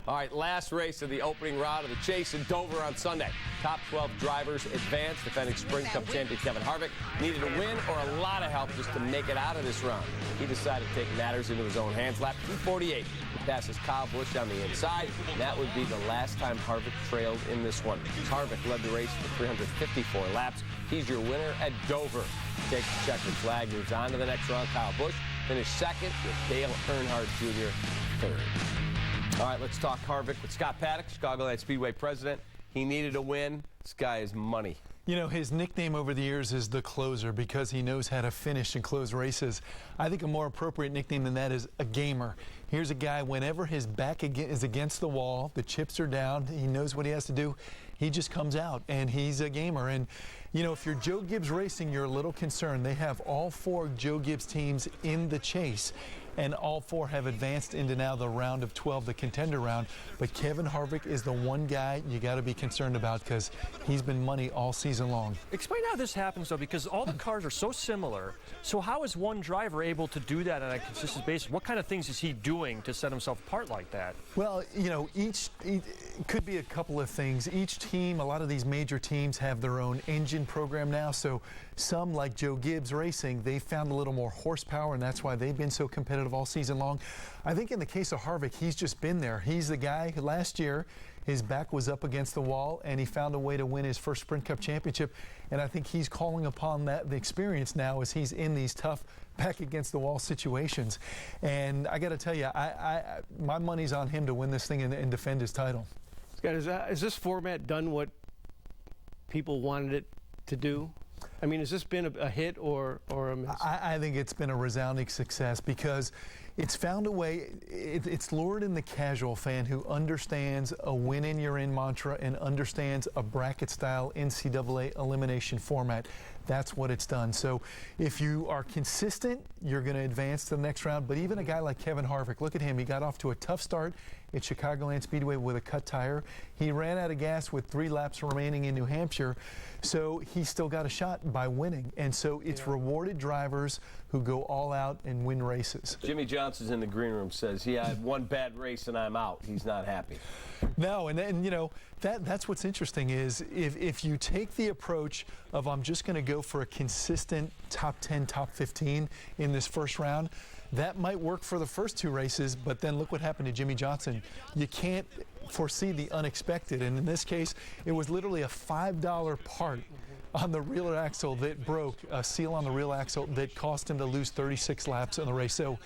All right, last race of the opening round of the Chase in Dover on Sunday. Top 12 drivers advance. Defending Spring Cup champion Kevin Harvick needed a win or a lot of help just to make it out of this round. He decided to take matters into his own hands. Lap 248. He passes Kyle Busch on the inside, and that would be the last time Harvick trailed in this one. Harvick led the race for 354 laps. He's your winner at Dover. He takes the checkered flag, moves on to the next round. Kyle Busch finished second with Dale Earnhardt Jr. third. All right, let's talk Harvick with Scott Paddock, Chicagoland Speedway president. He needed a win. This guy is money.
His nickname over the years is the closer because he knows how to finish and close races. I think a more appropriate nickname than that is a gamer. Here's a guy, whenever his back is against the wall, the chips are down, he knows what he has to do, he just comes out, and he's a gamer. And, if you're Joe Gibbs Racing, you're a little concerned. They have all 4 Joe Gibbs teams in the chase, and all 4 have advanced into now the round of 12, the contender round. But Kevin Harvick is the one guy you got to be concerned about because he's been money all season long.
Explain how this happens, though, because all the cars are so similar. So how is one driver able to do that on a consistent basis? What kind of things is he doing to set himself apart like that?
Well, each could be a couple of things. Each team, a lot of these major teams have their own engine program now. So some, like Joe Gibbs Racing, they found a little more horsepower, and that's why they've been so competitive all season long. I think in the case of Harvick, he's just been there. He's the guy who last year his back was up against the wall, and he found a way to win his first Sprint Cup championship. And I think he's calling upon the experience now as he's in these tough back against the wall situations. And I got to tell you, my money's on him to win this thing and defend his title.
Scott, is this format done what people wanted it to do? Has this been a hit or a miss?
I think it's been a resounding success because it's found a way, it's lured in the casual fan who understands a win and you're in mantra and understands a bracket-style NCAA elimination format. That's what it's done. So if you are consistent, you're going to advance to the next round. But even a guy like Kevin Harvick, look at him. He got off to a tough start at Chicagoland Speedway with a cut tire. He ran out of gas with 3 laps remaining in New Hampshire. So he still got a shot by winning. And so it's rewarded drivers who go all out and win races.
Jimmy Johnson's in the green room says, I had one bad race and I'm out. He's not happy.
No, and that's what's interesting is if you take the approach of I'm just going to go for a consistent top 10, top 15 in this first round, that might work for the first 2 races, but then look what happened to Jimmy Johnson. You can't foresee the unexpected, and in this case, it was literally a $5 part on the rear axle that broke, a seal on the rear axle that cost him to lose 36 laps in the race. So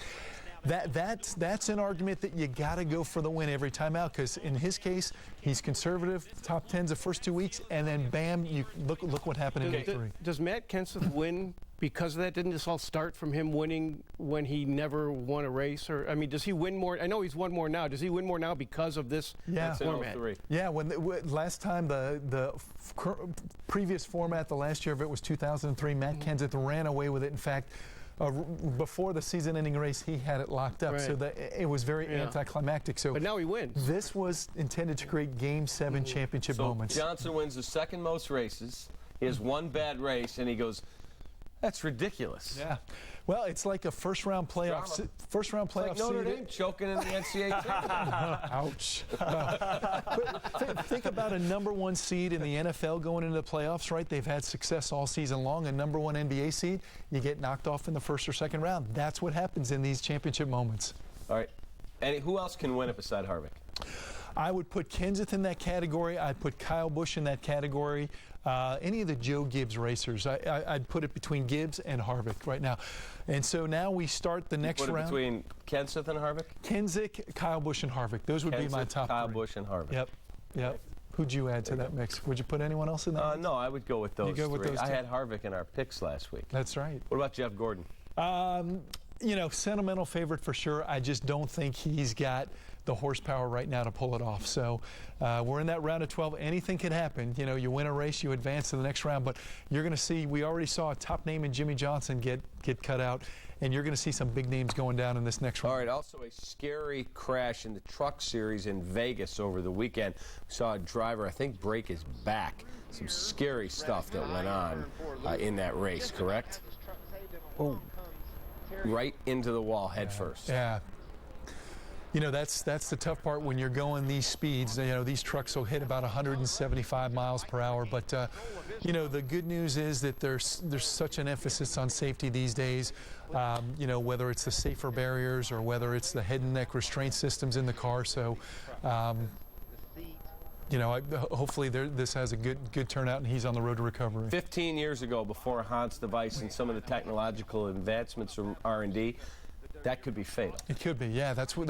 that's an argument that you got to go for the win every time out because in his case, he's conservative, top 10s the first 2 weeks, and then bam, you look what happened in day 3.
Does Matt Kenseth win because of that? Didn't this all start from him winning when he never won a race? Or I mean, does he win more? I know he's won more now. Does he win more now because of this format?
Yeah, last time the previous format, the last year of it was 2003. Matt Kenseth ran away with it. In fact, before the season-ending race, he had it locked up, so that it was very anticlimactic. So,
but now he wins.
This was intended to create Game 7 championship moments.
Johnson wins the second most races. He has one bad race, and he goes, "That's ridiculous."
Yeah. Well, it's like a first-round playoff seed.
Like Notre Dame choking in the NCAA tournament.
Ouch. But think about a #1 seed in the NFL going into the playoffs, right? They've had success all season long. A #1 NBA seed, you get knocked off in the first or second round. That's what happens in these championship moments.
All right. And who else can win it beside Harvick?
I would put Kenseth in that category. I'd put Kyle Busch in that category. Any of the Joe Gibbs racers. I'd put it between Gibbs and Harvick right now. And so now we start the next round.
Between Kenseth and Harvick?
Kenseth, Kyle Busch, and Harvick. Those would be my top
Kyle
three.
Busch and Harvick.
Yep. Who'd you add to that mix? Would you put anyone else in that?
No, I would go with those
you go with
three.
those
I
two?
had Harvick in our picks last week.
That's right.
What about Jeff Gordon?
Sentimental favorite for sure. I just don't think he's got the horsepower right now to pull it off. So we're in that round of 12. Anything can happen. You win a race, you advance to the next round, but you're going to see, we already saw a top name in Jimmy Johnson get cut out, and you're going to see some big names going down in this next round.
All right, also a scary crash in the Truck Series in Vegas over the weekend. We saw a driver, I think, break his back. Some scary stuff that went on in that race, correct? Oh. Right into the wall head first.
Yeah. That's the tough part when you're going these speeds. These trucks will hit about 175 miles per hour. But, the good news is that there's such an emphasis on safety these days, whether it's the safer barriers or whether it's the head and neck restraint systems in the car. So, hopefully this has a good turnout and he's on the road to recovery.
15 years ago, before Hans device and some of the technological advancements from R&D, that could be fatal.
It could be, yeah. That's what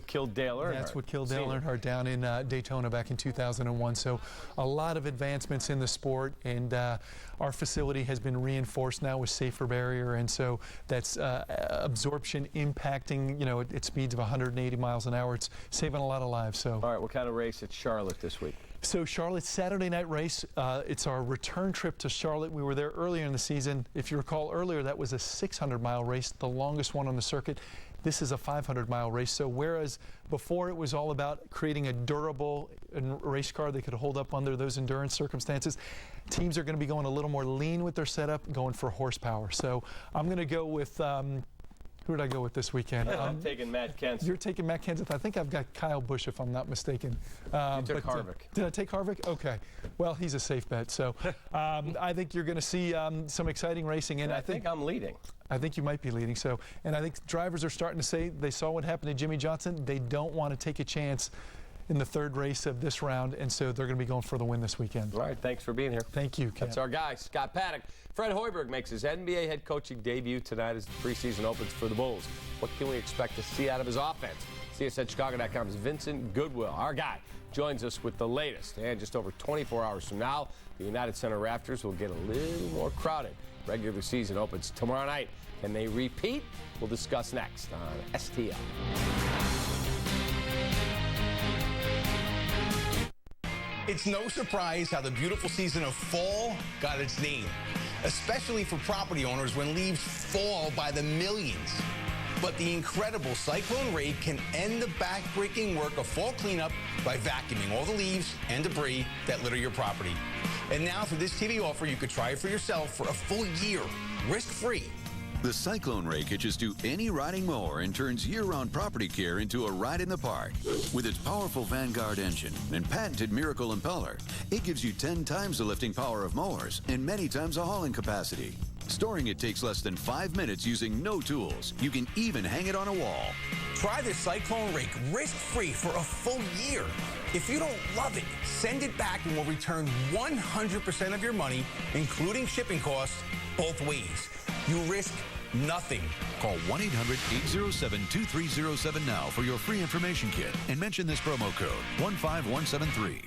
killed Dale Earnhardt.
That's what killed Dale Earnhardt down in Daytona back in 2001. So a lot of advancements in the sport, and our facility has been reinforced now with safer barrier, and so that's absorption impacting, at speeds of 180 miles an hour. It's saving a lot of lives. So. All
right, what kind of race at Charlotte this week?
So Charlotte's Saturday night race, it's our return trip to Charlotte. We were there earlier in the season. If you recall earlier, that was a 600-mile race, the longest one on the circuit. This is a 500-mile race. So whereas before it was all about creating a durable race car that could hold up under those endurance circumstances, teams are going to be going a little more lean with their setup, going for horsepower. So I'm going to go with... who did I go with this weekend?
I'm taking Matt Kenseth.
You're taking Matt Kenseth. I think I've got Kyle Busch, if I'm not mistaken.
You took Harvick.
Did I take Harvick? Okay. Well, he's a safe bet. So I think you're going to see some exciting racing. And
I think I'm leading.
I think you might be leading. So, and I think drivers are starting to say they saw what happened to Jimmy Johnson. They don't want to take a chance in the third race of this round, and so they're going to be going for the win this weekend.
All right, thanks for being here.
Thank you, Ken.
That's our guy, Scott Paddock. Fred Hoiberg makes his NBA head coaching debut tonight as the preseason opens for the Bulls. What can we expect to see out of his offense? CSNChicago.com's Vincent Goodwill, our guy, joins us with the latest. And just over 24 hours from now, the United Center Rafters will get a little more crowded. Regular season opens tomorrow night. Can they repeat? We'll discuss next on STL.
It's no surprise how the beautiful season of fall got its name, especially for property owners when leaves fall by the millions. But the incredible Cyclone Rake can end the back-breaking work of fall cleanup by vacuuming all the leaves and debris that litter your property. And now through this TV offer, you could try it for yourself for a full year, risk-free.
The Cyclone Rake hitches to any riding mower and turns year-round property care into a ride in the park. With its powerful Vanguard engine and patented Miracle impeller, it gives you 10 times the lifting power of mowers and many times the hauling capacity. Storing it takes less than 5 minutes using no tools. You can even hang it on a wall.
Try the Cyclone Rake risk-free for a full year. If you don't love it, send it back and we'll return 100% of your money, including shipping costs, both ways. You risk nothing.
Call 1-800-807-2307 now for your free information kit and mention this promo code 15173.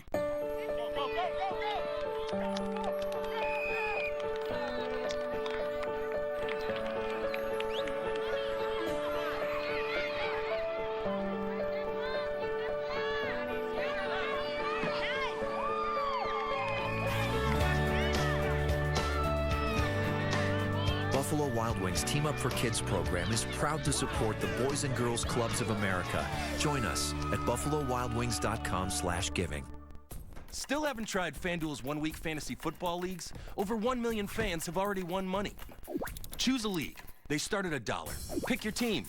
Wings Team Up for Kids program is proud to support the Boys and Girls Clubs of America. Join us at buffalowildwings.com/giving.
Still haven't tried FanDuel's one-week fantasy football leagues? Over 1 million fans have already won money. Choose a league. They start at $1. Pick your team.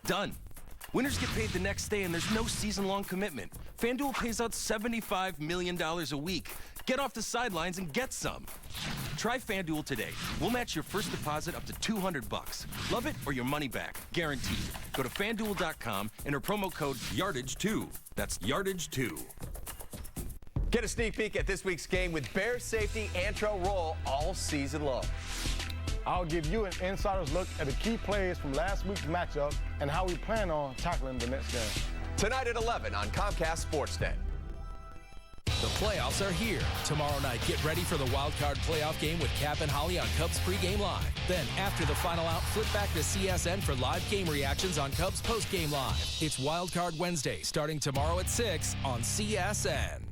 Done. Winners get paid the next day, and there's no season-long commitment. FanDuel pays out $75 million a week. Get off the sidelines and get some. Try FanDuel today. We'll match your first deposit up to $200. Love it or your money back, guaranteed. Go to FanDuel.com, enter promo code YARDAGE2. That's YARDAGE2.
Get a sneak peek at this week's game with Bears safety Antrel Roll all season long.
I'll give you an insider's look at the key plays from last week's matchup and how we plan on tackling the next game.
Tonight at 11 on Comcast SportsNet.
The playoffs are here. Tomorrow night, get ready for the Wild Card playoff game with Cap and Holly on Cubs pregame live. Then, after the final out, flip back to CSN for live game reactions on Cubs postgame live. It's Wild Card Wednesday, starting tomorrow at 6 on CSN.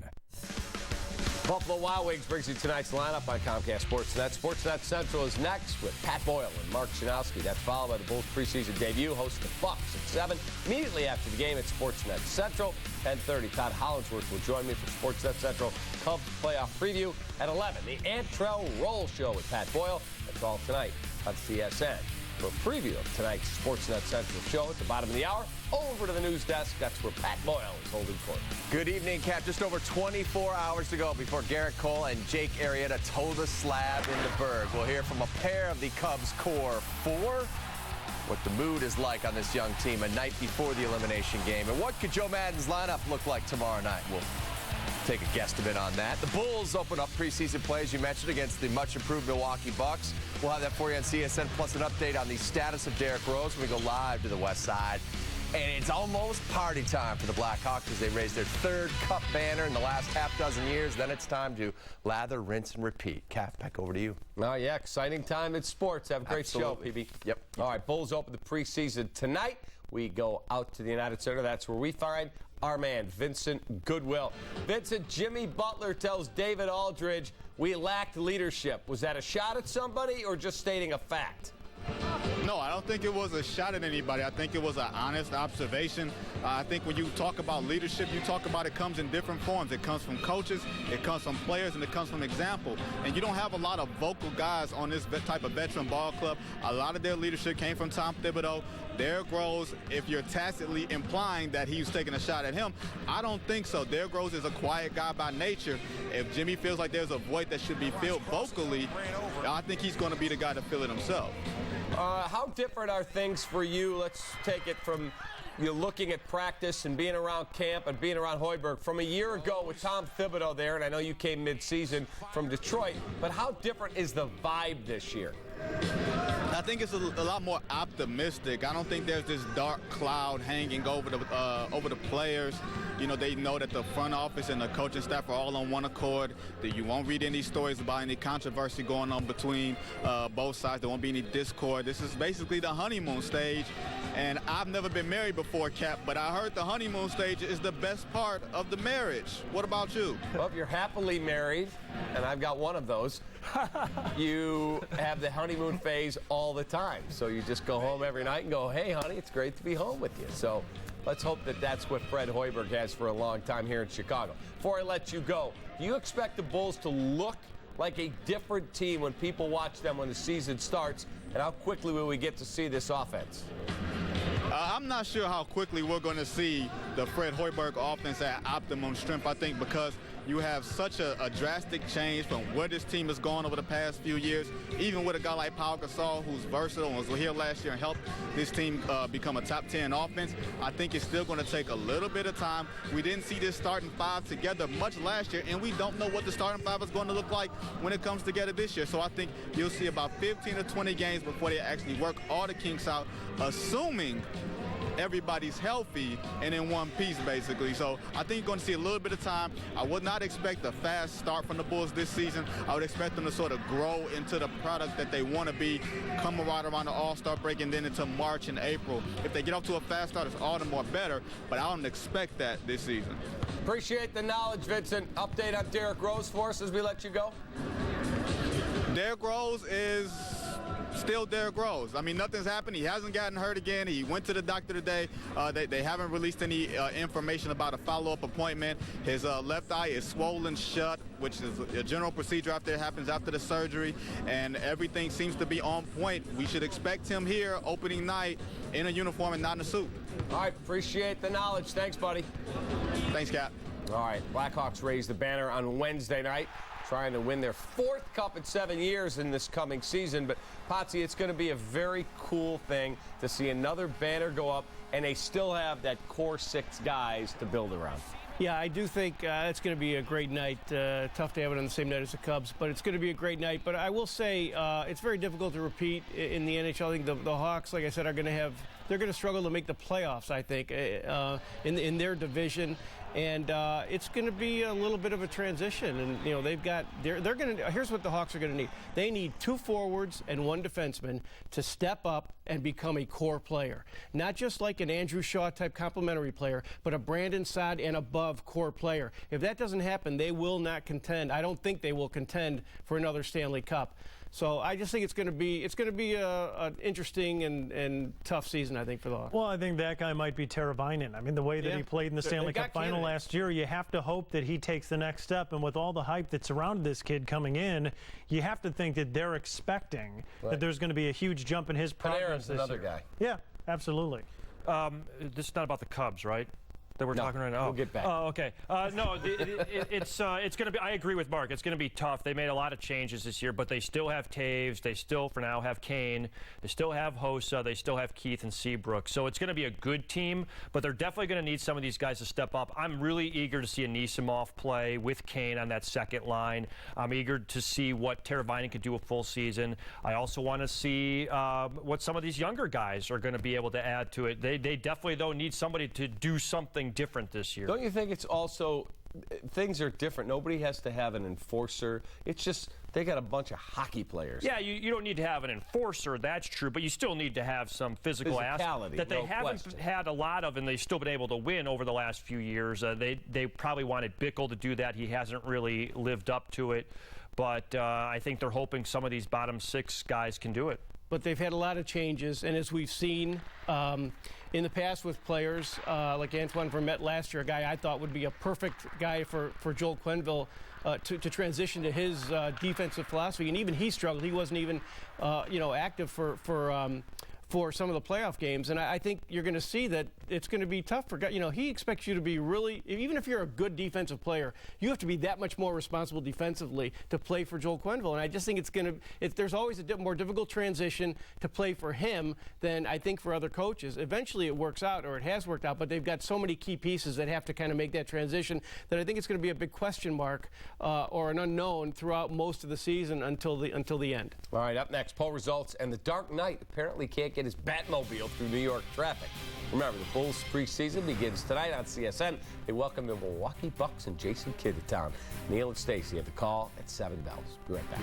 Buffalo Wild Wings brings you tonight's lineup on Comcast SportsNet. SportsNet Central is next with Pat Boyle and Mark Janowski. That's followed by the Bulls preseason debut, host the Bucks at 7. Immediately after the game at SportsNet Central, 10:30. Todd Hollinsworth will join me for SportsNet Central Cubs playoff preview at 11. The Antrel Roll Show with Pat Boyle. That's all tonight on CSN. For a preview of tonight's SportsNet Central show at the bottom of the hour, over to the news desk. That's where Pat Boyle is holding court.
Good evening, Cap. Just over 24 hours to go before Garrett Cole and Jake Arrieta toe the slab in the Berg. We'll hear from a pair of the Cubs core 4. What the mood is like on this young team a night before the elimination game. And what could Joe Madden's lineup look like tomorrow night? We'll take a guesstimate on that. The Bulls open up preseason play, as you mentioned, against the much-improved Milwaukee Bucks. We'll have that for you on CSN, plus an update on the status of Derrick Rose when we go live to the West Side. And it's almost party time for the Blackhawks as they raise their 3rd cup banner in the last half dozen years. Then it's time to lather, rinse, and repeat. Cap, back over to you.
Oh, yeah, exciting time in sports. Have a great show, PB.
Yep.
All right, Bulls open the preseason tonight. We go out to the United Center. That's where we find our man, Vincent Goodwill. Vincent, Jimmy Butler tells David Aldridge, we lacked leadership. Was that a shot at somebody or just stating a fact?
No, I don't think it was a shot at anybody. I think it was an honest observation. I think when you talk about leadership, you talk about it comes in different forms. It comes from coaches, it comes from players, and it comes from example. And you don't have a lot of vocal guys on this type of veteran ball club. A lot of their leadership came from Tom Thibodeau. Derrick Rose, if you're tacitly implying that he's taking a shot at him, I don't think so. Derrick Rose is a quiet guy by nature. If Jimmy feels like there's a void that should be filled vocally, I think he's going to be the guy to fill it himself.
How different are things for you? Let's take it from you looking at practice and being around camp and being around Hoiberg from a year ago with Tom Thibodeau there, and I know you came mid-season from Detroit, but how different is the vibe this year?
I think it's a lot more optimistic. I don't think there's this dark cloud hanging over the players. You know, they know that the front office and the coaching staff are all on one accord, that you won't read any stories about any controversy going on between both sides. There won't be any discord. This is basically the honeymoon stage, and I've never been married before, Cap, but I heard the honeymoon stage is the best part of the marriage. What about you?
Well, if you're happily married, and I've got one of those, you have the honeymoon phase all the time. So you just go home every night and go, hey, honey, it's great to be home with you. So let's hope that that's what Fred Hoiberg has for a long time here in Chicago. Before I let you go, do you expect the Bulls to look like a different team when people watch them when the season starts? And how quickly will we get to see this offense?
I'm not sure how quickly we're going to see the Fred Hoiberg offense at optimum strength. I think because you have such a drastic change from where this team has gone over the past few years, even with a guy like Pau Gasol, who's versatile and was here last year and helped this team become a top 10 offense. I think it's still going to take a little bit of time. We didn't see this starting 5 together much last year, and we don't know what the starting 5 is going to look like when it comes together this year. So I think you'll see about 15 to 20 games before they actually work all the kinks out, assuming everybody's healthy and in one piece, basically. So I think you're going to see a little bit of time. I would not expect a fast start from the Bulls this season. I would expect them to sort of grow into the product that they want to be, come right around the All-Star break and then into March and April. If they get off to a fast start, it's all the more better, but I don't expect that this season.
Appreciate the knowledge, Vincent. Update on Derrick Rose for us as we let you go.
Derrick Rose is still Derrick Rose. I mean, nothing's happened. He hasn't gotten hurt again. He went to the doctor today. They haven't released any information about a follow-up appointment. His left eye is swollen shut, which is a general procedure after it happens after the surgery, and everything seems to be on point. We should expect him here opening night in a uniform and not in a suit.
All right, appreciate the knowledge. Thanks, buddy.
Thanks, Cap.
All right, Blackhawks raised the banner on Wednesday night, trying to win their 4th cup in 7 years in this coming season. But, Potsy, it's going to be a very cool thing to see another banner go up, and they still have that core 6 guys to build around.
Yeah, I do think it's going to be a great night. Tough to have it on the same night as the Cubs, but it's going to be a great night. But I will say it's very difficult to repeat in the NHL. I think the Hawks, like I said, they're going to struggle to make the playoffs, I think, in their division. And it's going to be a little bit of a transition. And, you know, they're going to, here's what the Hawks are going to need. They need 2 forwards and 1 defenseman to step up and become a core player. Not just like an Andrew Shaw type complementary player, but a Brandon Saad and above core player. If that doesn't happen, they will not contend. I don't think they will contend for another Stanley Cup. So I just think it's going to be an interesting and tough season, I think, for the Hawks.
Well, I think that guy might be Teravainen. I mean, the way that he played in the Stanley Cup final last year, you have to hope that he takes the next step. And with all the hype that surrounded this kid coming in, you have to think that they're expecting that there's going to be a huge jump in his progress this
another
year.
guy.
Yeah, absolutely.
This is not about the Cubs, right? That we're talking right now.
We'll get back.
Oh, okay. No, it's going to be. I agree with Mark. It's going to be tough. They made a lot of changes this year, but they still have Taves. They still, for now, have Kane. They still have Hossa. They still have Keith and Seabrook. So it's going to be a good team, but they're definitely going to need some of these guys to step up. I'm really eager to see Anisimov play with Kane on that second line. I'm eager to see what Teravainen could do a full season. I also want to see what some of these younger guys are going to be able to add to it. They definitely, though, need somebody to do something different this year.
Don't you think it's also, things are different. Nobody has to have an enforcer. It's just they got a bunch of hockey players.
Yeah, you don't need to have an enforcer, that's true, but you still need to have some physical aspect that they haven't had a lot of, and they've still been able to win over the last few years. They probably wanted Bickle to do that. He hasn't really lived up to it, but I think they're hoping some of these bottom 6 guys can do it.
But they've had a lot of changes, and as we've seen in the past with players like Antoine Vermette last year, a guy I thought would be a perfect guy for Joel Quenneville to transition to his defensive philosophy, and even he struggled. He wasn't even active for some of the playoff games, and I think you're going to see that it's going to be tough for guys. You know, he expects you to be really, even if you're a good defensive player, you have to be that much more responsible defensively to play for Joel Quenneville. And I just think there's always a more difficult transition to play for him than I think for other coaches. Eventually it works out, or it has worked out, but they've got so many key pieces that have to kind of make that transition that I think it's going to be a big question mark or an unknown throughout most of the season until the end.
All right, up next, poll results, and the Dark Knight apparently can't get his Batmobile through New York traffic. Remember, the Bulls preseason begins tonight on CSN. They welcome the Milwaukee Bucks and Jason Kidd to town. Neil and Stacy have the call at 7 bells. Be right back.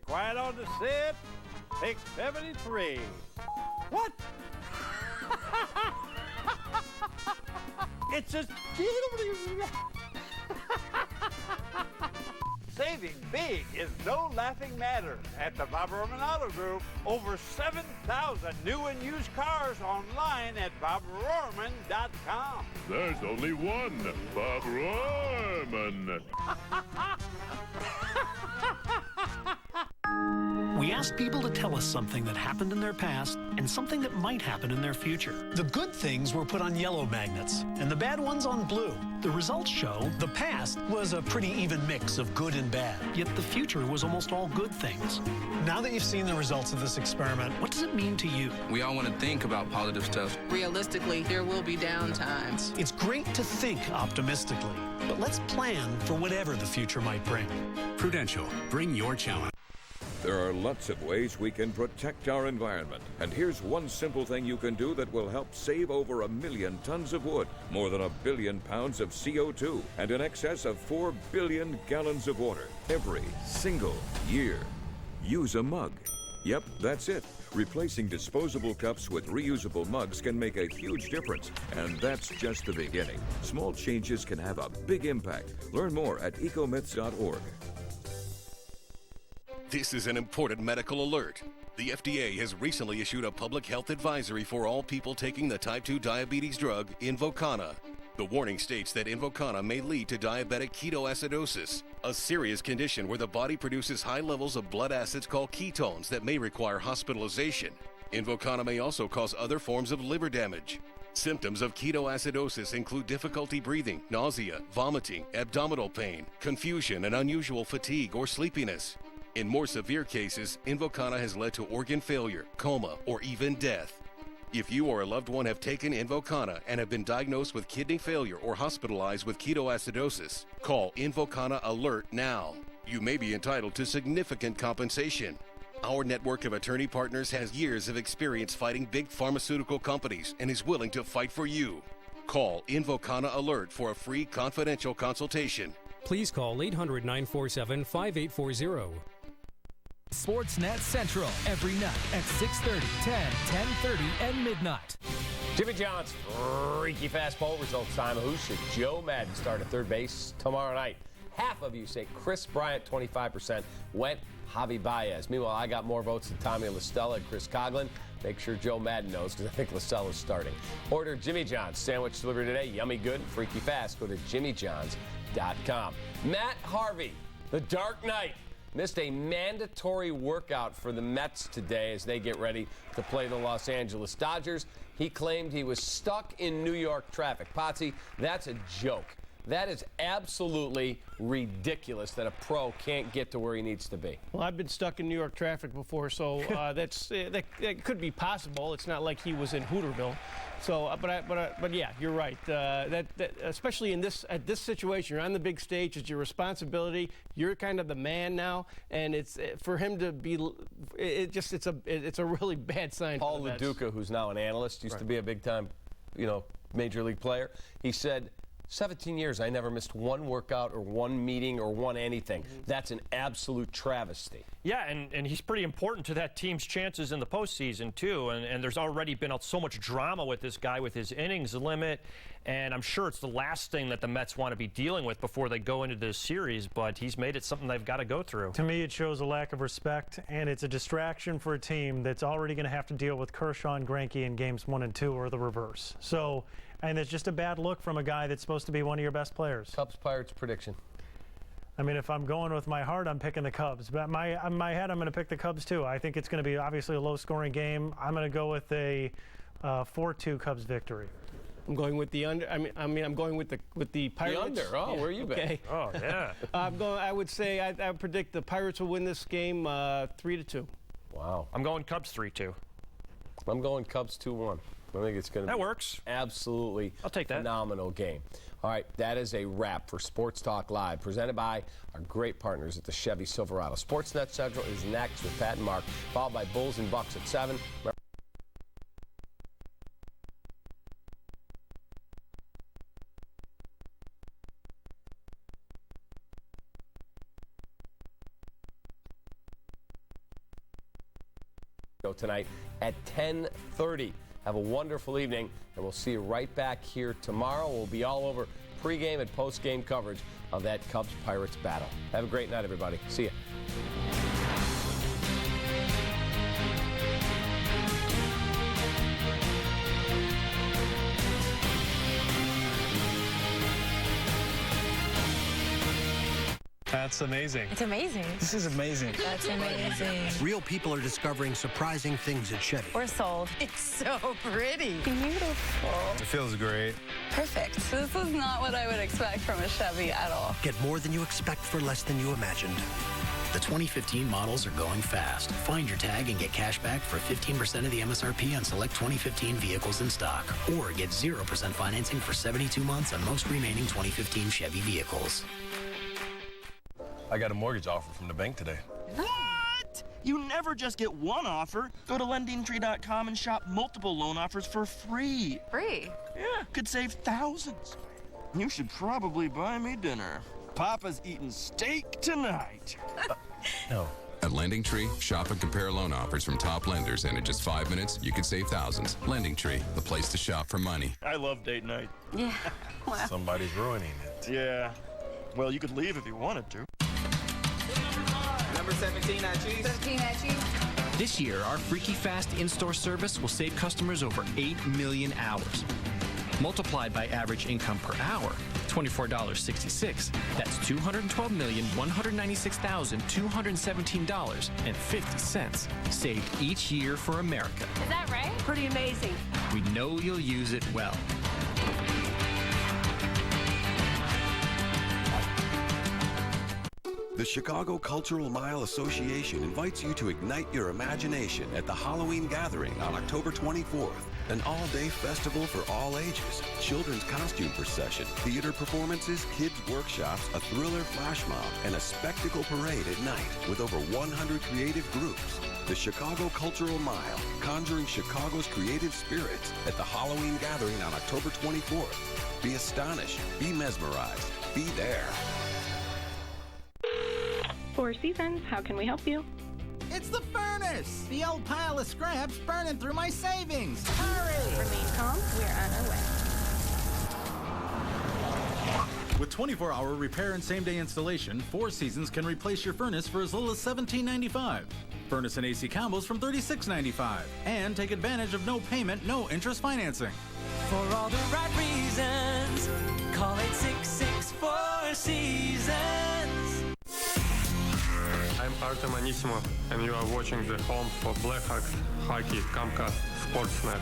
Quiet on the set. Pick 73. What? It's a Saving big is no laughing matter at the Bob Roman Auto Group. Over 7,000 new and used cars online at BobRorman.com.
There's only one Bob Roman.
We asked people to tell us something that happened in their past and something that might happen in their future. The good things were put on yellow magnets and the bad ones on blue. The results show the past was a pretty even mix of good and bad, yet the future was almost all good things. Now that you've seen the results of this experiment, what does it mean to you?
We all want to think about positive stuff.
Realistically, there will be downtimes.
It's great to think optimistically, but let's plan for whatever the future might bring.
Prudential, bring your challenge.
There are lots of ways we can protect our environment. And here's one simple thing you can do that will help save over 1 million tons of wood, more than 1 billion pounds of CO2, and in excess of 4 billion gallons of water every single year. Use a mug. Yep, that's it. Replacing disposable cups with reusable mugs can make a huge difference, and that's just the beginning. Small changes can have a big impact. Learn more at ecomyths.org.
This is an important medical alert. The FDA has recently issued a public health advisory for all people taking the type 2 diabetes drug Invokana. The warning states that Invokana may lead to diabetic ketoacidosis, a serious condition where the body produces high levels of blood acids called ketones that may require hospitalization. Invokana may also cause other forms of liver damage. Symptoms of ketoacidosis include difficulty breathing, nausea, vomiting, abdominal pain, confusion, and unusual fatigue or sleepiness. In more severe cases, Invokana has led to organ failure, coma, or even death. If you or a loved one have taken Invokana and have been diagnosed with kidney failure or hospitalized with ketoacidosis, call Invokana Alert now. You may be entitled to significant compensation. Our network of attorney partners has years of experience fighting big pharmaceutical companies and is willing to fight for you. Call Invokana Alert for a free confidential consultation.
Please call 800-947-5840.
SportsNet Central every night at 6:30, 10, 10:30, and midnight.
Jimmy John's freaky fastball results time. Who should Joe Madden start at third base tomorrow night? Half of you say Chris Bryant, 25%, went Javi Baez. Meanwhile, I got more votes than Tommy LaStella and Chris Coughlin. Make sure Joe Madden knows because I think LaStella's starting. Order Jimmy John's sandwich delivery today. Yummy good and freaky fast. Go to jimmyjohns.com. Matt Harvey, the Dark Knight, missed a mandatory workout for the Mets today as they get ready to play the Los Angeles Dodgers. He claimed he was stuck in New York traffic. Potsy, that's a joke. That is absolutely ridiculous that a pro can't get to where he needs to be.
Well, I've been stuck in New York traffic before, so that could be possible. It's not like he was in Hooterville. So, but yeah, you're right. That especially at this situation, you're on the big stage. It's your responsibility. You're kind of the man now, and it's for him to be. It's a really bad sign.
Paul LaDuca, who's now an analyst, used to be a big time, major league player. He said, 17 years, I never missed one workout or one meeting or one anything. That's an absolute travesty.
Yeah, and he's pretty important to that team's chances in the postseason, too. And there's already been so much drama with this guy with his innings limit. And I'm sure it's the last thing that the Mets want to be dealing with before they go into this series. But he's made it something they've got to go through.
To me, it shows a lack of respect, and it's a distraction for a team that's already going to have to deal with Kershaw and Greinke in games 1 and 2 or the reverse. So, and it's just a bad look from a guy that's supposed to be one of your best players.
Cubs-Pirates prediction.
I mean, if I'm going with my heart, I'm picking the Cubs. But my head, I'm going to pick the Cubs, too. I think it's going to be obviously a low-scoring game. I'm going to go with a 4-2 Cubs victory.
I'm going with the under. I'm going with the Pirates.
The under. Oh,
yeah.
Where are you been?
Okay.
Oh, yeah.
I would say I predict the Pirates will win this game 3-2.
Wow.
I'm going Cubs 3-2.
I'm going Cubs 2-1. I think it's going to be
works.
Absolutely
I'll take that.
Phenomenal game. All right, that is a wrap for Sports Talk Live, presented by our great partners at the Chevy Silverado. SportsNet Central is next with Pat and Mark, followed by Bulls and Bucks at 7. Tonight at 10:30. Have a wonderful evening, and we'll see you right back here tomorrow. We'll be all over pregame and postgame coverage of that Cubs-Pirates battle. Have a great night, everybody. See ya.
That's amazing.
It's amazing.
This is amazing.
That's amazing.
Real people are discovering surprising things at Chevy.
We're sold. It's so pretty. Beautiful.
It feels great.
Perfect. This is not what I would expect from a Chevy at all.
Get more than you expect for less than you imagined.
The 2015 models are going fast. Find your tag and get cash back for 15% of the MSRP on select 2015 vehicles in stock. Or get 0% financing for 72 months on most remaining 2015 Chevy vehicles.
I got a mortgage offer from the bank today.
What? You never just get one offer. Go to LendingTree.com and shop multiple loan offers for free.
Free?
Yeah, could save thousands. You should probably buy me dinner. Papa's eating steak tonight.
No.
At LendingTree, shop and compare loan offers from top lenders, and in just 5 minutes, you could save thousands. LendingTree, the place to shop for money.
I love date night.
Yeah. Wow.
Somebody's ruining it.
Yeah. Well, you could leave if you wanted to.
Number 17 at cheese.
13 at cheese.
This year, our Freaky Fast in-store service will save customers over 8 million hours. Multiplied by average income per hour, $24.66. That's $212,196,217.50 saved each year for America.
Is that right?
Pretty amazing.
We know you'll use it well.
The Chicago Cultural Mile Association invites you to ignite your imagination at the Halloween Gathering on October 24th. An all-day festival for all ages, children's costume procession, theater performances, kids workshops, a thriller flash mob, and a spectacle parade at night with over 100 creative groups. The Chicago Cultural Mile, conjuring Chicago's creative spirits at the Halloween Gathering on October 24th. Be astonished, be mesmerized, be there.
Four Seasons, how can we help you?
It's the furnace! The old pile of scraps burning through my savings! Hurry!
Remain calm, we're on our way.
With 24-hour repair and same-day installation, Four Seasons can replace your furnace for as little as $17.95. Furnace and AC combos from $36.95. And take advantage of no payment, no interest financing.
For all the right reasons, call 866-4 Seasons.
I'm Artem Anisimov, and you are watching the home for Blackhawks hockey, Comcast SportsNet.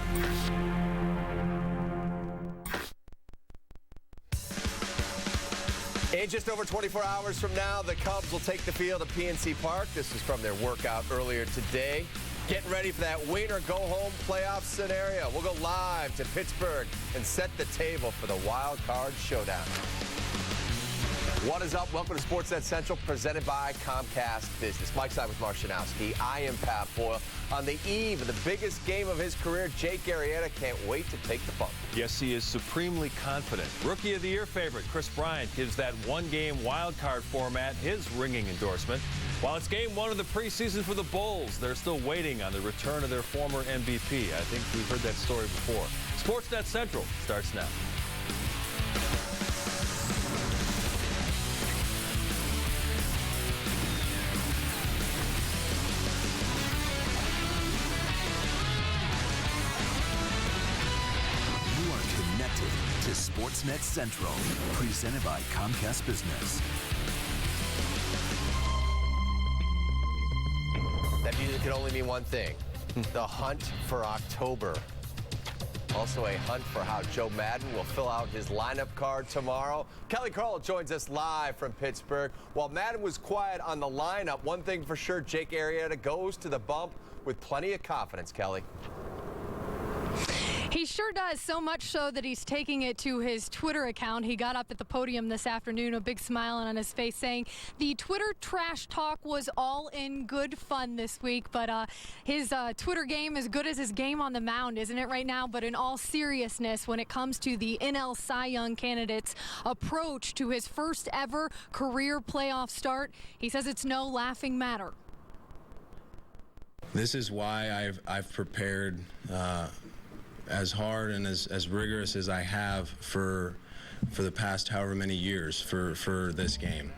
In just over 24 hours from now, the Cubs will take the field at PNC Park. This is from their workout earlier today. Getting ready for that win-or-go-home playoff scenario. We'll go live to Pittsburgh and set the table for the wild card showdown. What is up? Welcome to SportsNet Central, presented by Comcast Business. Mike Stein with Marcinowski. I am Pat Boyle. On the eve of the biggest game of his career, Jake Arrieta can't wait to take the bump.
Yes, he is supremely confident. Rookie of the Year favorite Chris Bryant gives that one-game wild card format his ringing endorsement. While it's game one of the preseason for the Bulls, they're still waiting on the return of their former MVP. I think we've heard that story before. SportsNet Central starts now.
To SportsNet Central, presented by Comcast Business.
That music can only mean one thing. The hunt for October. Also a hunt for how Joe Madden will fill out his lineup card tomorrow. Kelly Carl joins us live from Pittsburgh. While Madden was quiet on the lineup, one thing for sure, Jake Arrieta goes to the bump with plenty of confidence, Kelly.
He sure does, so much so that he's taking it to his Twitter account. He got up at the podium this afternoon, a big smile on his face, saying the Twitter trash talk was all in good fun this week, but his Twitter game is good as his game on the mound, isn't it right now? But in all seriousness, when it comes to the NL Cy Young candidate's approach to his first ever career playoff start, he says it's no laughing matter.
This is why I've prepared as hard and as rigorous as I have for the past however many years for this game.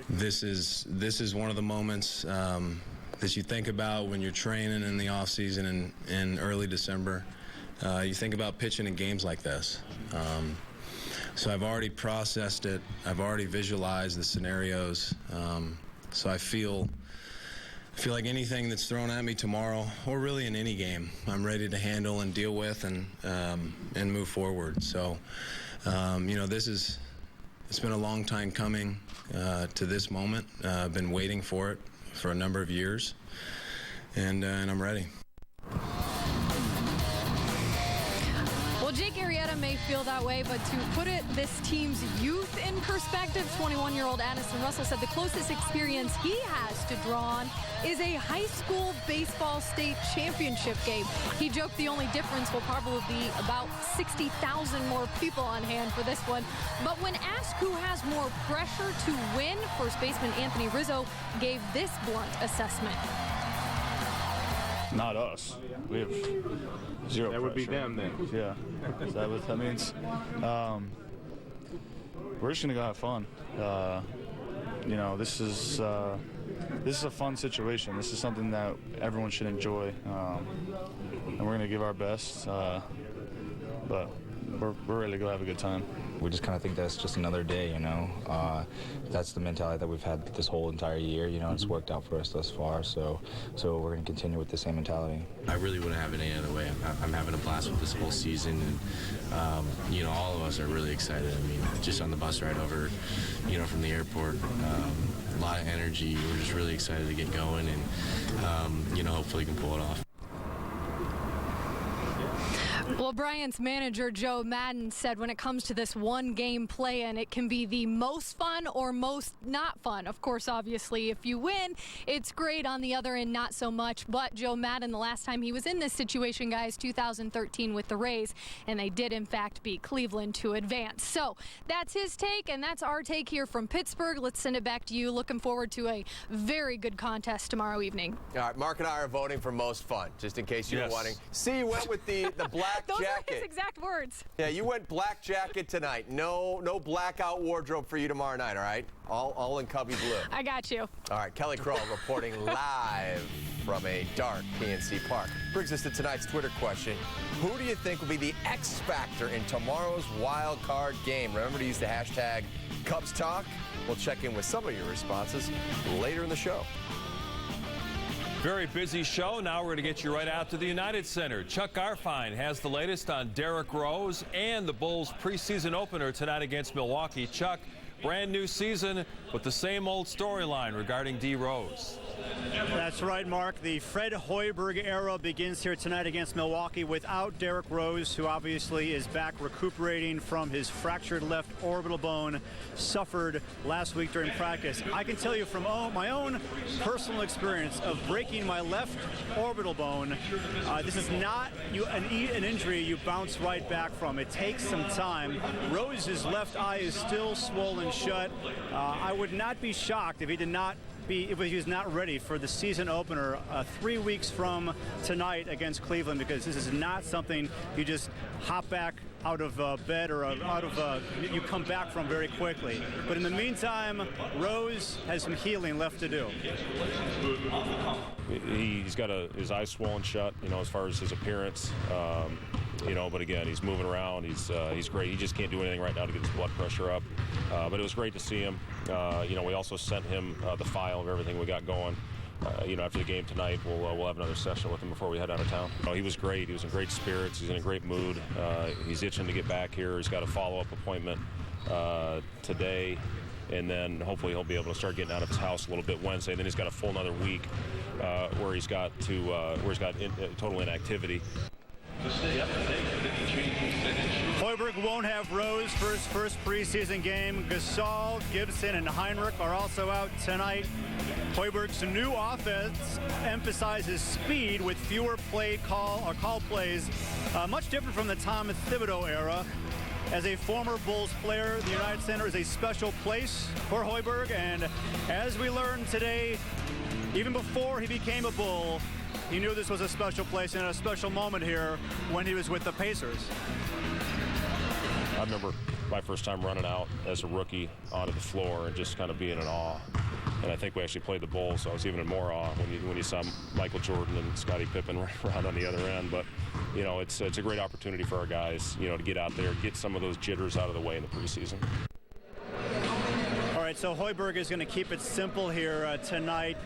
This is one of the moments that you think about when you're training in the off season in early December. You think about pitching in games like this. So I've already processed it. I've already visualized the scenarios. So I feel like anything that's thrown at me tomorrow, or really in any game, I'm ready to handle and deal with and move forward. So, it's been a long time coming to this moment. I've been waiting for it for a number of years, and I'm ready.
Well, Jake Arrieta may feel that way, but to put this team's youth in perspective, 21-year-old Addison Russell said the closest experience he has to draw on is a high school baseball state championship game. He joked the only difference will probably be about 60,000 more people on hand for this one. But when asked who has more pressure to win, first baseman Anthony Rizzo gave this blunt assessment.
Not us. We have zero pressure.
That would be them then.
Yeah. Is that what that means? We're just going to go have fun. you know, this is a fun situation. This is something that everyone should enjoy, and we're going to give our best, but we're ready to go have a good time.
We just kind of think that's just another day, you know. That's the mentality that we've had this whole entire year, you know. It's worked out for us thus far, so we're going to continue with the same mentality.
I really wouldn't have it any other way. I'm having a blast with this whole season, and you know, all of us are really excited. I mean, just on the bus ride over, you know, from the airport, a lot of energy. We're just really excited to get going, and you know, hopefully we can pull it off.
Well, Bryant's manager, Joe Madden, said when it comes to this one-game play-in, it can be the most fun or most not fun. Of course, obviously, if you win, it's great. On the other end, not so much. But Joe Madden, the last time he was in this situation, guys, 2013 with the Rays, and they did, in fact, beat Cleveland to advance. So that's his take, and that's our take here from Pittsburgh. Let's send it back to you. Looking forward to a very good contest tomorrow evening.
All right, Mark and I are voting for most fun, just in case you were wanting. See, you went with the black
Those
jacket.
are his exact words.
Yeah, you went black jacket tonight. No blackout wardrobe for you tomorrow night, all right? All in cubby blue.
I got you.
All right, Kelly Crow reporting live from a dark PNC Park. Brings us to tonight's Twitter question. Who do you think will be the X factor in tomorrow's wild card game? Remember to use the hashtag Cubs Talk. We'll check in with some of your responses later in the show.
Very busy show. Now we're going to get you right out to the United Center. Chuck Garfien has the latest on Derrick Rose and the Bulls' preseason opener tonight against Milwaukee. Chuck, brand new season with the same old storyline regarding D. Rose.
That's right, Mark. The Fred Hoiberg era begins here tonight against Milwaukee without Derrick Rose, who obviously is back recuperating from his fractured left orbital bone suffered last week during practice. I can tell you from my own personal experience of breaking my left orbital bone, this is not an injury you bounce right back from. It takes some time. Rose's left eye is still swollen shut. I would not be shocked if he was not ready for the season opener 3 weeks from tonight against Cleveland, because this is not something you just hop back out of bed or you come back from very quickly. But in the meantime, Rose has some healing left to do.
He's got his eyes swollen shut, you know, as far as his appearance. You know, but again, he's moving around. He's great. He just can't do anything right now to get his blood pressure up. But it was great to see him. You know, we also sent him the file of everything we got going. You know, after the game tonight, we'll have another session with him before we head out of town. He was great. He was in great spirits. He's in a great mood. He's itching to get back here. He's got a follow-up appointment today, and then hopefully he'll be able to start getting out of his house a little bit Wednesday. And then he's got a full another week where he's got total inactivity.
Hoiberg won't have Rose for his first preseason game. Gasol, Gibson, and Heinrich are also out tonight. Hoiberg's new offense emphasizes speed with fewer call plays, much different from the Thomas Thibodeau era. As a former Bulls player, the United Center is a special place for Hoiberg, and as we learned today, even before he became a Bull, he knew this was a special place and a special moment here when he was with the Pacers.
I remember my first time running out as a rookie onto the floor and just kind of being in awe. And I think we actually played the Bulls, so I was even in more awe when you saw Michael Jordan and Scottie Pippen around on the other end. But, you know, it's a great opportunity for our guys, you know, to get out there, get some of those jitters out of the way in the preseason.
All right, so Hoiberg is going to keep it simple here tonight.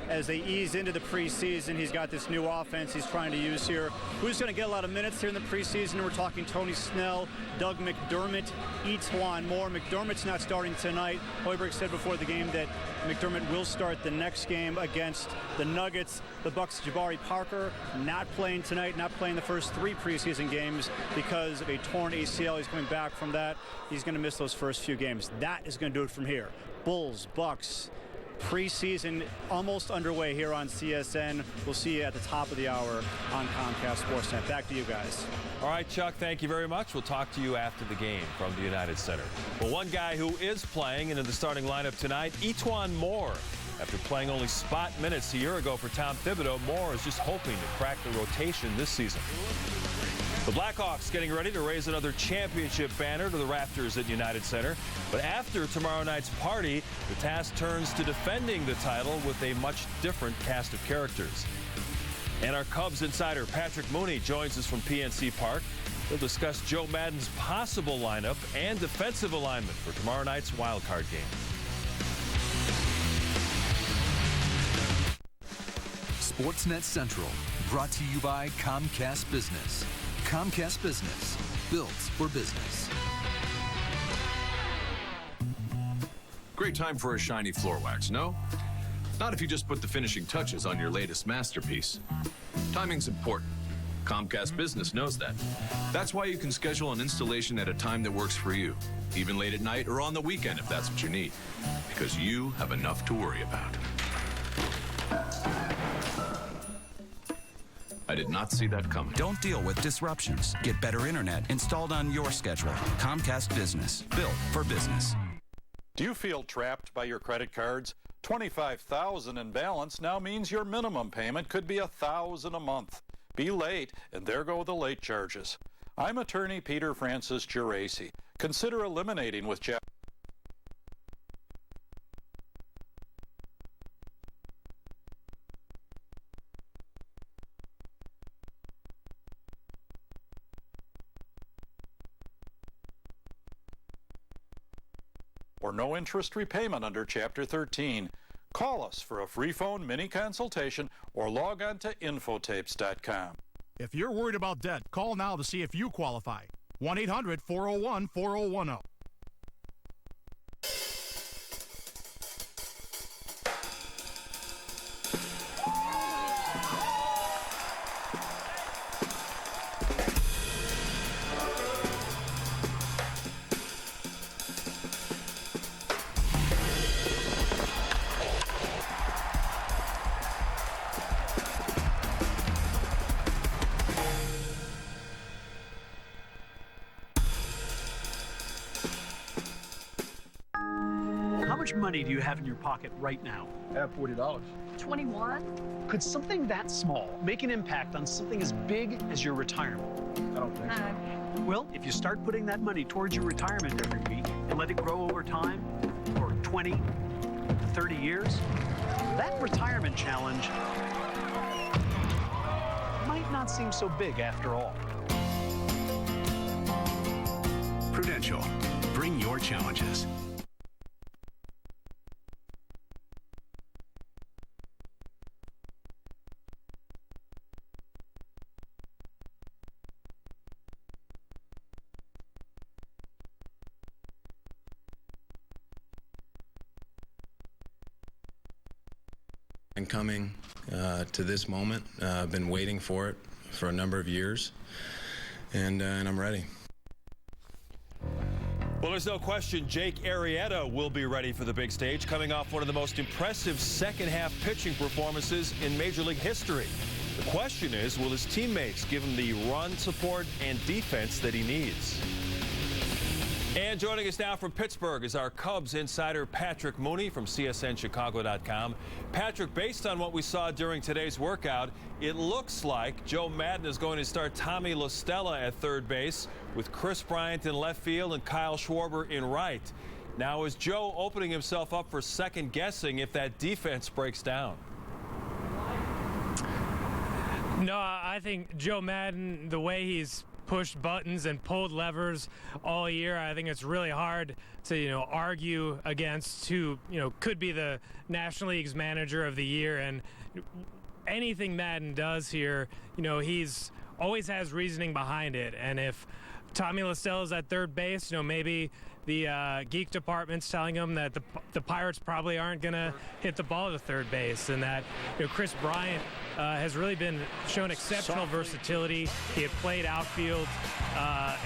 As they ease into the preseason, he's got this new offense he's trying to use here. Who's going to get a lot of minutes here in the preseason? We're talking Tony Snell, Doug McDermott, Etuan Moore. McDermott's not starting tonight. Hoiberg said before the game that McDermott will start the next game against the Nuggets. The Bucks' Jabari Parker not playing tonight, not playing the first 3 preseason games because of a torn ACL. He's coming back from that. He's going to miss those first few games. That is going to do it from here. Bulls, Bucks. Preseason almost underway here on CSN. We'll see you at the top of the hour on Comcast SportsNet. Back to you guys.
All right, Chuck, thank you very much. We'll talk to you after the game from the United Center. Well, one guy who is playing into the starting lineup tonight, Etuan Moore. After playing only spot minutes a year ago for Tom Thibodeau, Moore is just hoping to crack the rotation this season. The Blackhawks getting ready to raise another championship banner to the rafters at United Center. But after tomorrow night's party, the task turns to defending the title with a much different cast of characters. And our Cubs insider Patrick Mooney joins us from PNC Park. He'll discuss Joe Maddon's possible lineup and defensive alignment for tomorrow night's wildcard game.
SportsNet Central, brought to you by Comcast Business. Comcast Business, built for business.
Great time for a shiny floor wax, no? Not if you just put the finishing touches on your latest masterpiece. Timing's important. Comcast Business knows that. That's why you can schedule an installation at a time that works for you, even late at night or on the weekend if that's what you need, because you have enough to worry about. I did not see that coming.
Don't deal with disruptions. Get better internet installed on your schedule. Comcast Business, built for business.
Do you feel trapped by your credit cards? $25,000 in balance now means your minimum payment could be $1,000 a month. Be late, and there go the late charges. I'm attorney Peter Francis Geraci. Consider eliminating with Jeff. Or no interest repayment under Chapter 13. Call us for a free phone mini consultation or log on to infotapes.com.
If you're worried about debt, call now to see if you qualify. 1-800-401-4010.
How much money do you have in your pocket right now?
I have $40.
21?
Could something that small make an impact on something as big as your retirement?
I don't think so.
Well, if you start putting that money towards your retirement every week and let it grow over time for 20 to 30 years, that retirement challenge might not seem so big after all.
Prudential, bring your challenges.
And coming to this moment, I've been waiting for it for a number of years, and I'm ready.
Well, there's no question Jake Arrieta will be ready for the big stage, coming off one of the most impressive second-half pitching performances in Major League history. The question is, will his teammates give him the run support and defense that he needs? And joining us now from Pittsburgh is our Cubs insider Patrick Mooney from CSNChicago.com. Patrick, based on what we saw during today's workout, it looks like Joe Maddon is going to start Tommy La Stella at third base with Chris Bryant in left field and Kyle Schwarber in right. Now, is Joe opening himself up for second guessing if that defense breaks down?
No, I think Joe Maddon, the way he's pushed buttons and pulled levers all year, I think it's really hard to, argue against who, could be the National League's manager of the year. And anything Maddon does here, he's always has reasoning behind it. And if Tommy La Stella's at third base, maybe the geek department's telling him that the Pirates probably aren't going to hit the ball to third base, and that Chris Bryant has really shown exceptional versatility. He had played outfield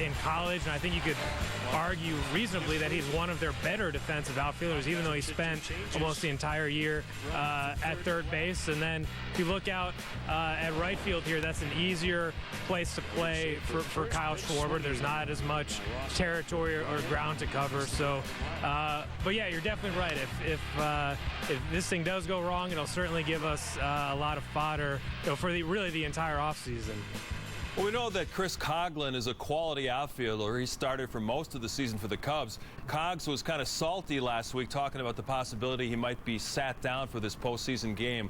in college, and I think you could argue reasonably that he's one of their better defensive outfielders, even though he spent almost the entire year at third base. And then if you look out at right field here, that's an easier place to play for Kyle Schwarber. There's not as much territory or ground to cover. So, but yeah, you're definitely right. If this thing does go wrong, it'll certainly give us a lot of fodder, for really the entire offseason.
Well, we know that Chris Coghlan is a quality outfielder. He started for most of the season for the Cubs. Cogs was kind of salty last week, talking about the possibility he might be sat down for this postseason game.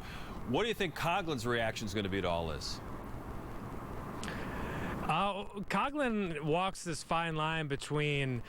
What do you think Coghlan's reaction is going to be to all this?
Coghlan walks this fine line between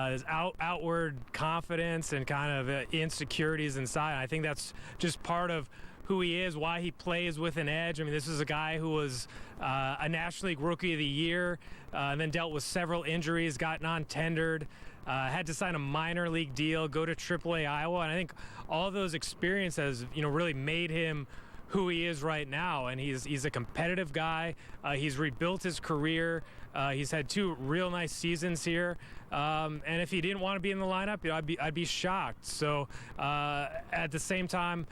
his outward confidence and kind of insecurities inside. I think that's just part of who he is, why he plays with an edge. I mean, this is a guy who was a National League Rookie of the Year, and then dealt with several injuries, got non-tendered, had to sign a minor league deal, go to AAA Iowa, and I think all of those experiences, really made him who he is right now. And he's a competitive guy. He's rebuilt his career. He's had 2 real nice seasons here. And if he didn't want to be in the lineup, I'd be shocked. So at the same time,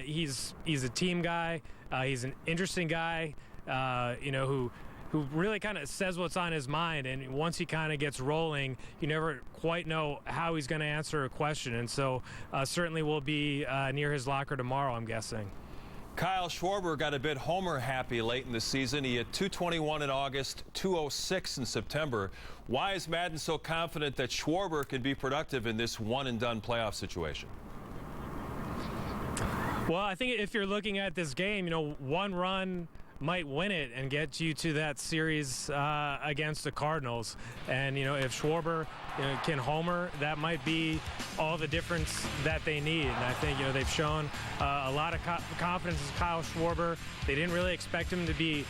he's a team guy. He's an interesting guy, who really kind of says what's on his mind. And once he kind of gets rolling, you never quite know how he's going to answer a question. And so certainly we'll be near his locker tomorrow, I'm guessing.
Kyle Schwarber got a bit homer happy late in the season. He had 221 in August, 206 in September. Why is Madden so confident that Schwarber can be productive in this one-and-done playoff situation?
Well, I think if you're looking at this game, one run might win it and get you to that series against the Cardinals. And, if Schwarber can homer, that might be all the difference that they need. And I think, they've shown a lot of confidence in Kyle Schwarber. They didn't really expect him to be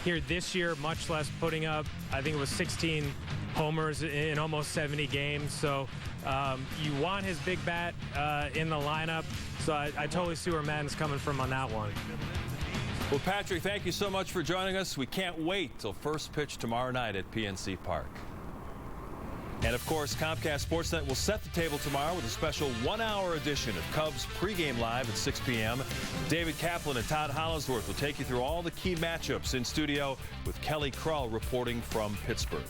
here this year, much less putting up, I think it was 16 homers in almost 70 games. So you want his big bat in the lineup. So I totally see where Madden's coming from on that one.
Well, Patrick, thank you so much for joining us. We can't wait till first pitch tomorrow night at PNC Park. And, of course, Comcast SportsNet will set the table tomorrow with a special 1-hour edition of Cubs pregame live at 6 p.m. David Kaplan and Todd Hollingsworth will take you through all the key matchups in studio with Kelly Krull reporting from Pittsburgh.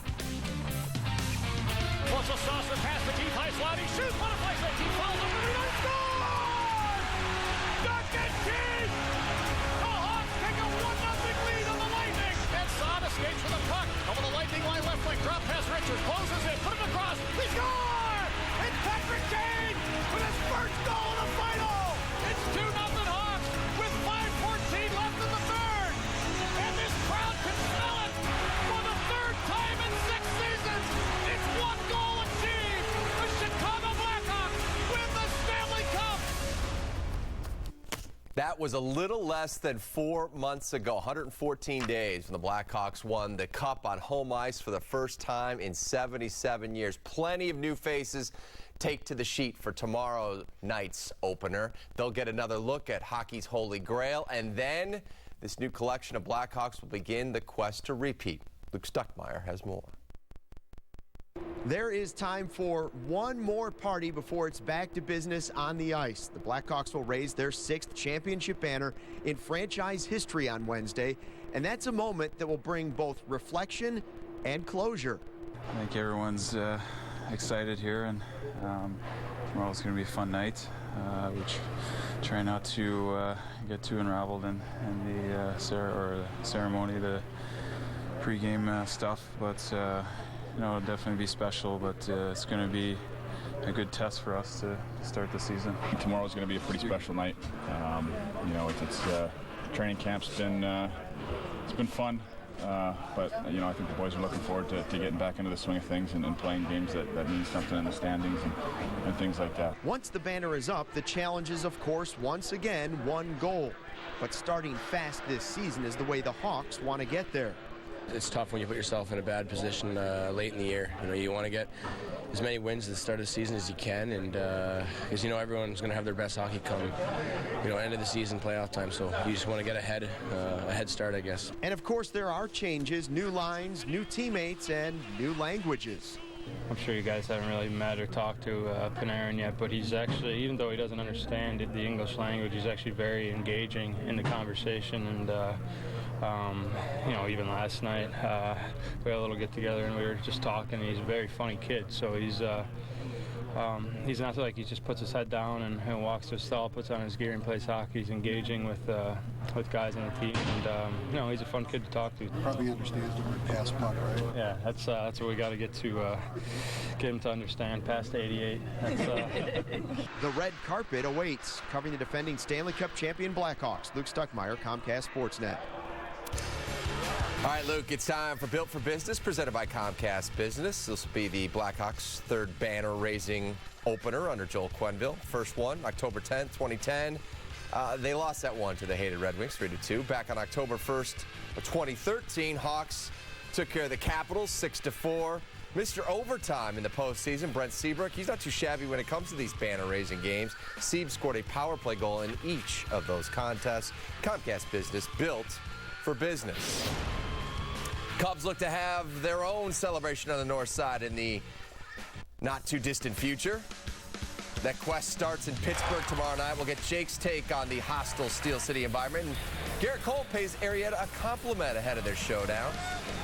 Plus a saucer past the deep high slot. He shoots. Butterfly set. He follows up the rebound. Score! Duncan King! The Hawks take a 1-0 lead on the Lightning. And Saad escapes from the puck. Over the Lightning line left wing. Drop pass Richards. Closes it. Put it across. He scores! It's Patrick Kane with his first goal in the final. It's 2-0 Hawks with 5:14 left in the third. And this crowd can smell it for the third time in 6 seasons. It's 1 goal achieved. The Chicago Blackhawks win the Stanley Cup.
That was a little less than 4 months ago, 114 days when the Blackhawks won the Cup on home ice for the first time in 77 years. Plenty of new faces take to the sheet for tomorrow night's opener. They'll get another look at hockey's holy grail, and then this new collection of Blackhawks will begin the quest to repeat. Luke Stuckmeyer has more.
There is time for one more party before it's back to business on the ice. The Blackhawks will raise their 6th championship banner in franchise history on Wednesday, and that's a moment that will bring both reflection and closure.
I think everyone's excited here, and tomorrow's going to be a fun night. Which try not to get too unraveled in the ceremony, the pregame stuff, but it'll definitely be special, but it's going to be a good test for us to start the season.
Tomorrow's going to be a pretty special night. Training camp's been it's been fun, but I think the boys are looking forward to getting back into the swing of things and playing games that mean something in the standings and things like that.
Once the banner is up, the challenge is, of course, once again, one goal. But starting fast this season is the way the Hawks want to get there.
It's tough when you put yourself in a bad position late in the year. You want to get as many wins at the start of the season as you can, and because everyone's going to have their best hockey come, end of the season, playoff time. So you just want to get a head start, I guess.
And of course, there are changes, new lines, new teammates, and new languages.
I'm sure you guys haven't really met or talked to Panarin yet, but he's actually, even though he doesn't understand the English language, he's actually very engaging in the conversation. And even last night we had a little get together and we were just talking. He's a very funny kid, so he's He's not like he just puts his head down and walks to a stall, puts on his gear and plays hockey. He's engaging with guys on the team, and he's a fun kid to talk to.
Probably understands the word pass puck, right?
Yeah, that's what we got to get him to understand. Past 88.
The red carpet awaits, covering the defending Stanley Cup champion Blackhawks. Luke Stuckmeyer, Comcast SportsNet.
All right, Luke, it's time for Built for Business, presented by Comcast Business. This will be the Blackhawks' third banner-raising opener under Joel Quenneville. First one, October 10th, 2010. They lost that one to the hated Red Wings, 3-2. Back on October 1st of 2013, Hawks took care of the Capitals, 6-4. Mr. Overtime in the postseason, Brent Seabrook. He's not too shabby when it comes to these banner-raising games. Seab scored a power play goal in each of those contests. Comcast Business, built for business. Cubs look to have their own celebration on the north side in the not-too-distant future. That quest starts in Pittsburgh tomorrow night. We'll get Jake's take on the hostile Steel City environment. And Garrett Cole pays Arrieta a compliment ahead of their showdown.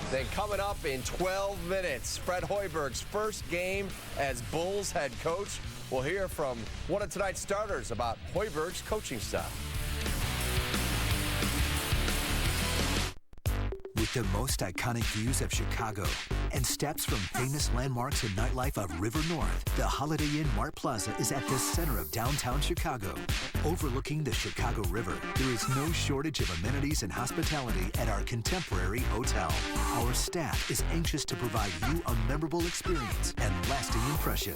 Then coming up in 12 minutes, Fred Hoiberg's first game as Bulls head coach. We'll hear from one of tonight's starters about Hoiberg's coaching style.
With the most iconic views of Chicago and steps from famous landmarks and nightlife of River North, the Holiday Inn Mart Plaza is at the center of downtown Chicago. Overlooking the Chicago River, there is no shortage of amenities and hospitality at our contemporary hotel. Our staff is anxious to provide you a memorable experience and lasting impression.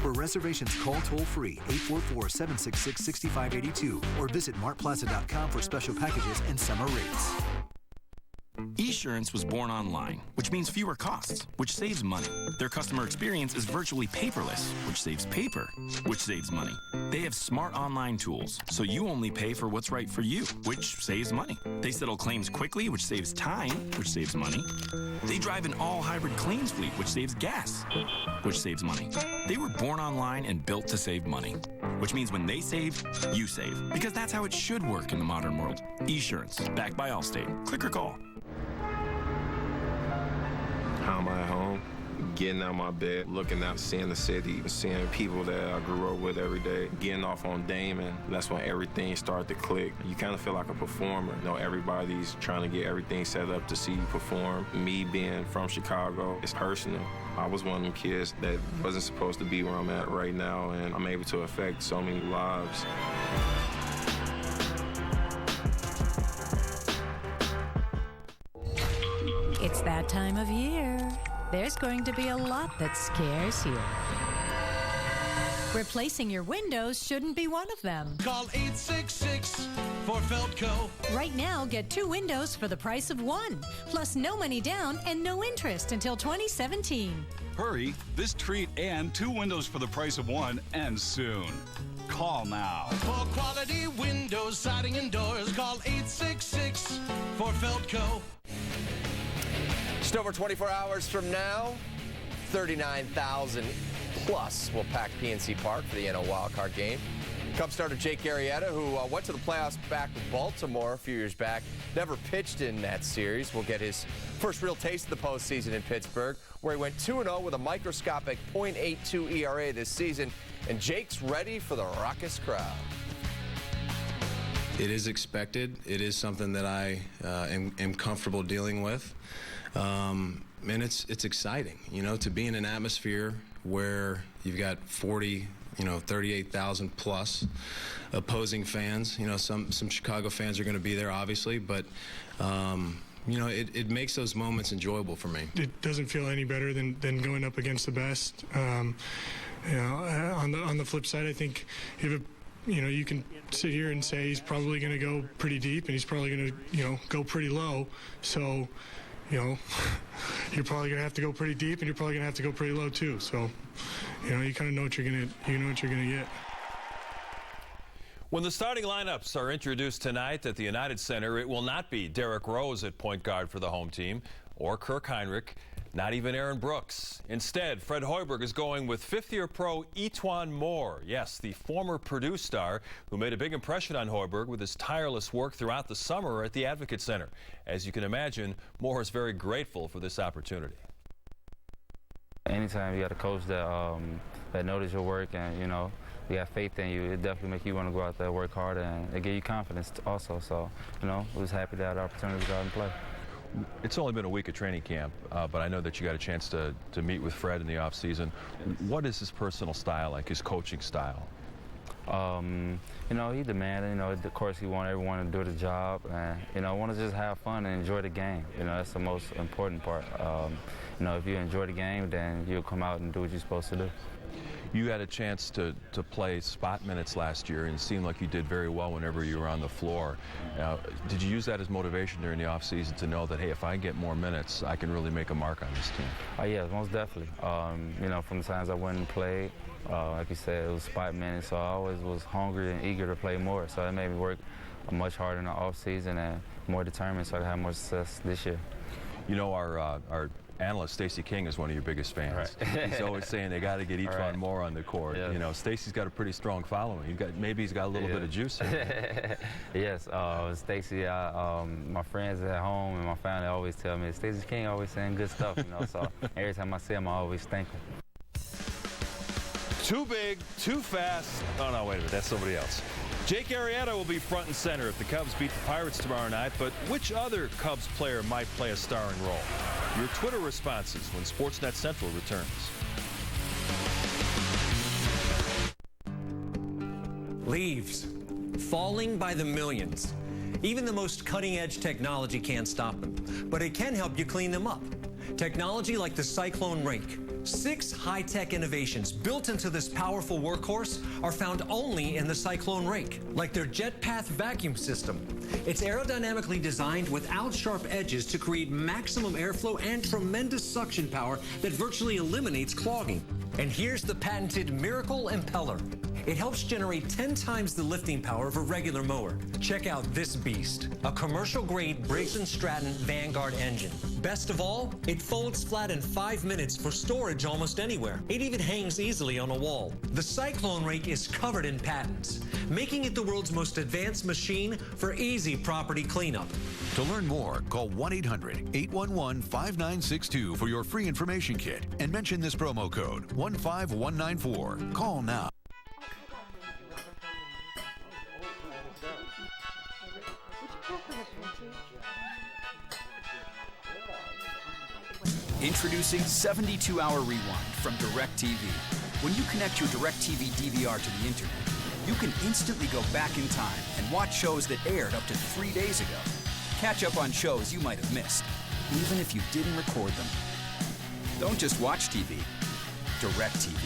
For reservations, call toll-free 844-766-6582 or visit martplaza.com for special packages and summer rates.
Esurance was born online, which means fewer costs, which saves money. Their customer experience is virtually paperless, which saves paper, which saves money. They have smart online tools, so you only pay for what's right for you, which saves money. They settle claims quickly, which saves time, which saves money. They drive an all-hybrid claims fleet, which saves gas, which saves money. They were born online and built to save money, which means when they save, you save, because that's how it should work in the modern world. Esurance, backed by Allstate. Click or call.
How am I at home? Getting out of my bed, looking out, seeing the city, seeing people that I grew up with every day, getting off on Damon. That's when everything started to click. You kind of feel like a performer. You know, everybody's trying to get everything set up to see you perform. Me being from Chicago, it's personal. I was one of them kids that wasn't supposed to be where I'm at right now, and I'm able to affect so many lives.
It's that time of year. There's going to be a lot that scares you. Replacing your windows shouldn't be one of them.
Call 866 for Feltco.
Right now, get 2 windows for the price of 1, plus no money down and no interest until 2017.
Hurry, this treat and 2 windows for the price of 1 ends soon. Call now.
For quality windows, siding, and doors, call 866 for Feltco.
Just over 24 hours from now, 39,000 plus will pack PNC Park for the NL wildcard game. Cubs starter Jake Arrieta, who went to the playoffs back with Baltimore a few years back, never pitched in that series, will get his first real taste of the postseason in Pittsburgh, where he went 2-0 with a microscopic .82 ERA this season. And Jake's ready for the raucous crowd.
It is expected. It is something that I am comfortable dealing with. And it's exciting, you know, to be in an atmosphere where you've got 38,000 plus opposing fans. You know, some Chicago fans are going to be there, obviously, but you know, it makes those moments enjoyable for me.
It doesn't feel any better than going up against the best. You know, on the flip side, I think if you can sit here and say he's probably going to go pretty deep and he's probably going to go pretty low. So, you know, you're probably going to have to go pretty deep and you're probably going to have to go pretty low too. So, you know, you kind of know what you're going to get.
When the starting lineups are introduced tonight at the United Center, it will not be Derek Rose at point guard for the home team or Kirk Heinrich, not even Aaron Brooks. Instead, Fred Hoiberg is going with fifth-year pro E'Twaun Moore. Yes, the former Purdue star who made a big impression on Hoiberg with his tireless work throughout the summer at the Advocate Center. As you can imagine, Moore is very grateful for this opportunity.
Anytime you got a coach that
that notice your work and, you know, we have faith in you. It definitely makes you want to go out there, work hard, and it gives you confidence also. So, you know, I was happy to have the opportunity to go out and play.
It's only been a week of training camp, but I know that you got a chance to meet with Fred in the offseason. What is his personal style like, his coaching style?
You know, he demanded, you know, of course he wanted everyone to do the job and, you know, want to just have fun and enjoy the game. You know, that's the most important part. You know, if you enjoy the game, then you'll come out and do what you're supposed to do.
You had a chance to play spot minutes last year, and it seemed like you did very well whenever you were on the floor. Did you use that as motivation during the offseason to know that, hey, if I get more minutes, I can really make a mark on this team?
Yeah, most definitely. You know, from the times I went and played, like you said, it was spot minutes, so I always was hungry and eager to play more. So it made me work much harder in the offseason and more determined so I could have more success this year.
You know, our analyst, Stacey King, is one of your biggest fans. Right. He's always saying they got to get each one more on the court. Yes. You know, Stacey's got a pretty strong following. Maybe he's got a little bit of juice in him.
Yes, Stacey, my friends at home and my family always tell me, Stacey King always saying good stuff, you know, so every time I see him, I always thank him.
Too big, too fast. Oh, no, wait a minute, that's somebody else. Jake Arrieta will be front and center if the Cubs beat the Pirates tomorrow night, but which other Cubs player might play a starring role? Your Twitter responses when SportsNet Central returns.
Leaves, falling by the millions. Even the most cutting-edge technology can't stop them, but it can help you clean them up. Technology like the Cyclone Rake. 6 high-tech innovations built into this powerful workhorse are found only in the Cyclone Rake, like their JetPath vacuum system. It's aerodynamically designed without sharp edges to create maximum airflow and tremendous suction power that virtually eliminates clogging. And here's the patented Miracle Impeller. It helps generate 10 times the lifting power of a regular mower. Check out this beast, a commercial-grade Briggs & Stratton Vanguard engine. Best of all, it folds flat in 5 minutes for storage almost anywhere. It even hangs easily on a wall. The Cyclone Rake is covered in patents, making it the world's most advanced machine for easy property cleanup.
To learn more, call 1-800-811-5962 for your free information kit and mention this promo code 15194. Call now.
Introducing 72-hour rewind from DirecTV. When you connect your DirecTV DVR to the internet, you can instantly go back in time and watch shows that aired up to 3 days ago. Catch up on shows you might have missed, even if you didn't record them. Don't just watch TV. DirecTV.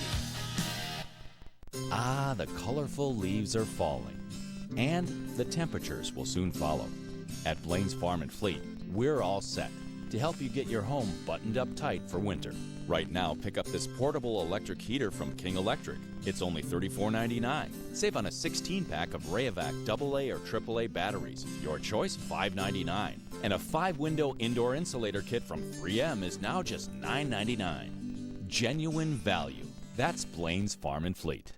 Ah, the colorful leaves are falling, and the temperatures will soon follow. At Blaine's Farm and Fleet, we're all set to help you get your home buttoned up tight for winter. Right now, pick up this portable electric heater from King Electric. It's only $34.99. Save on a 16-pack of Rayovac AA or AAA batteries. Your choice, $5.99. And a 5-window indoor insulator kit from 3M is now just $9.99. Genuine value. That's Blaine's Farm and Fleet.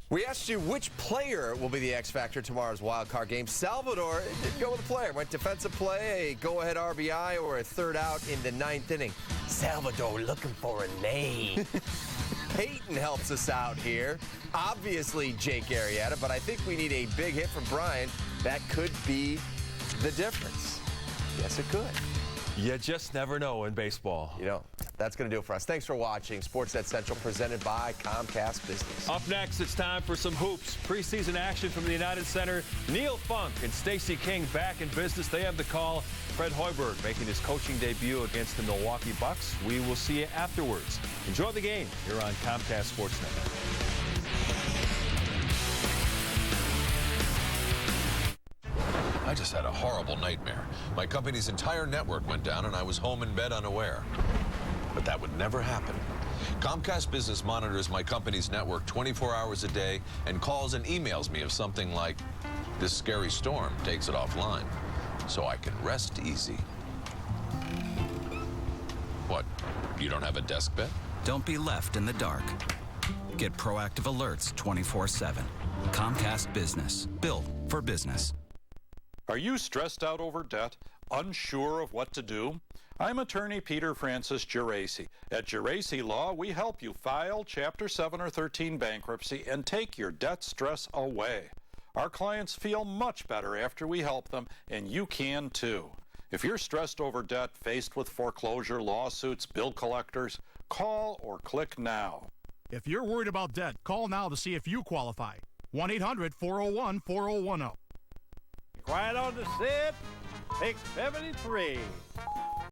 We asked you which player will be the X factor tomorrow's wild card game. Salvador didn't go with a player. Went defensive play, a go-ahead RBI, or a third out in the 9th inning. Salvador looking for a name. Peyton helps us out here. Obviously Jake Arrieta, but I think we need a big hit from Brian. That could be the difference. Yes, it could.
You just never know in baseball.
You know, that's going to do it for us. Thanks for watching SportsNet Central, presented by Comcast Business.
Up next, it's time for some hoops. Preseason action from the United Center. Neil Funk and Stacey King back in business. They have the call. Fred Hoiberg making his coaching debut against the Milwaukee Bucks. We will see you afterwards. Enjoy the game here on Comcast SportsNet.
I just had a horrible nightmare. My company's entire network went down and I was home in bed unaware. But that would never happen Comcast Business monitors my company's network 24 hours a day and calls and emails me if something like this scary storm takes it offline, so I can rest easy. What, you don't have a desk bed?
Don't be left in the dark. Get proactive alerts 24/7. Comcast Business, built for business.
Are you stressed out over debt, unsure of what to do? I'm attorney Peter Francis Geraci. At Geraci Law, we help you file Chapter 7 or 13 bankruptcy and take your debt stress away. Our clients feel much better after we help them, and you can too. If you're stressed over debt, faced with foreclosure, lawsuits, bill collectors, call or click now.
If you're worried about debt, call now to see if you qualify. 1-800-401-4010.
Quiet on the set. Pick 73.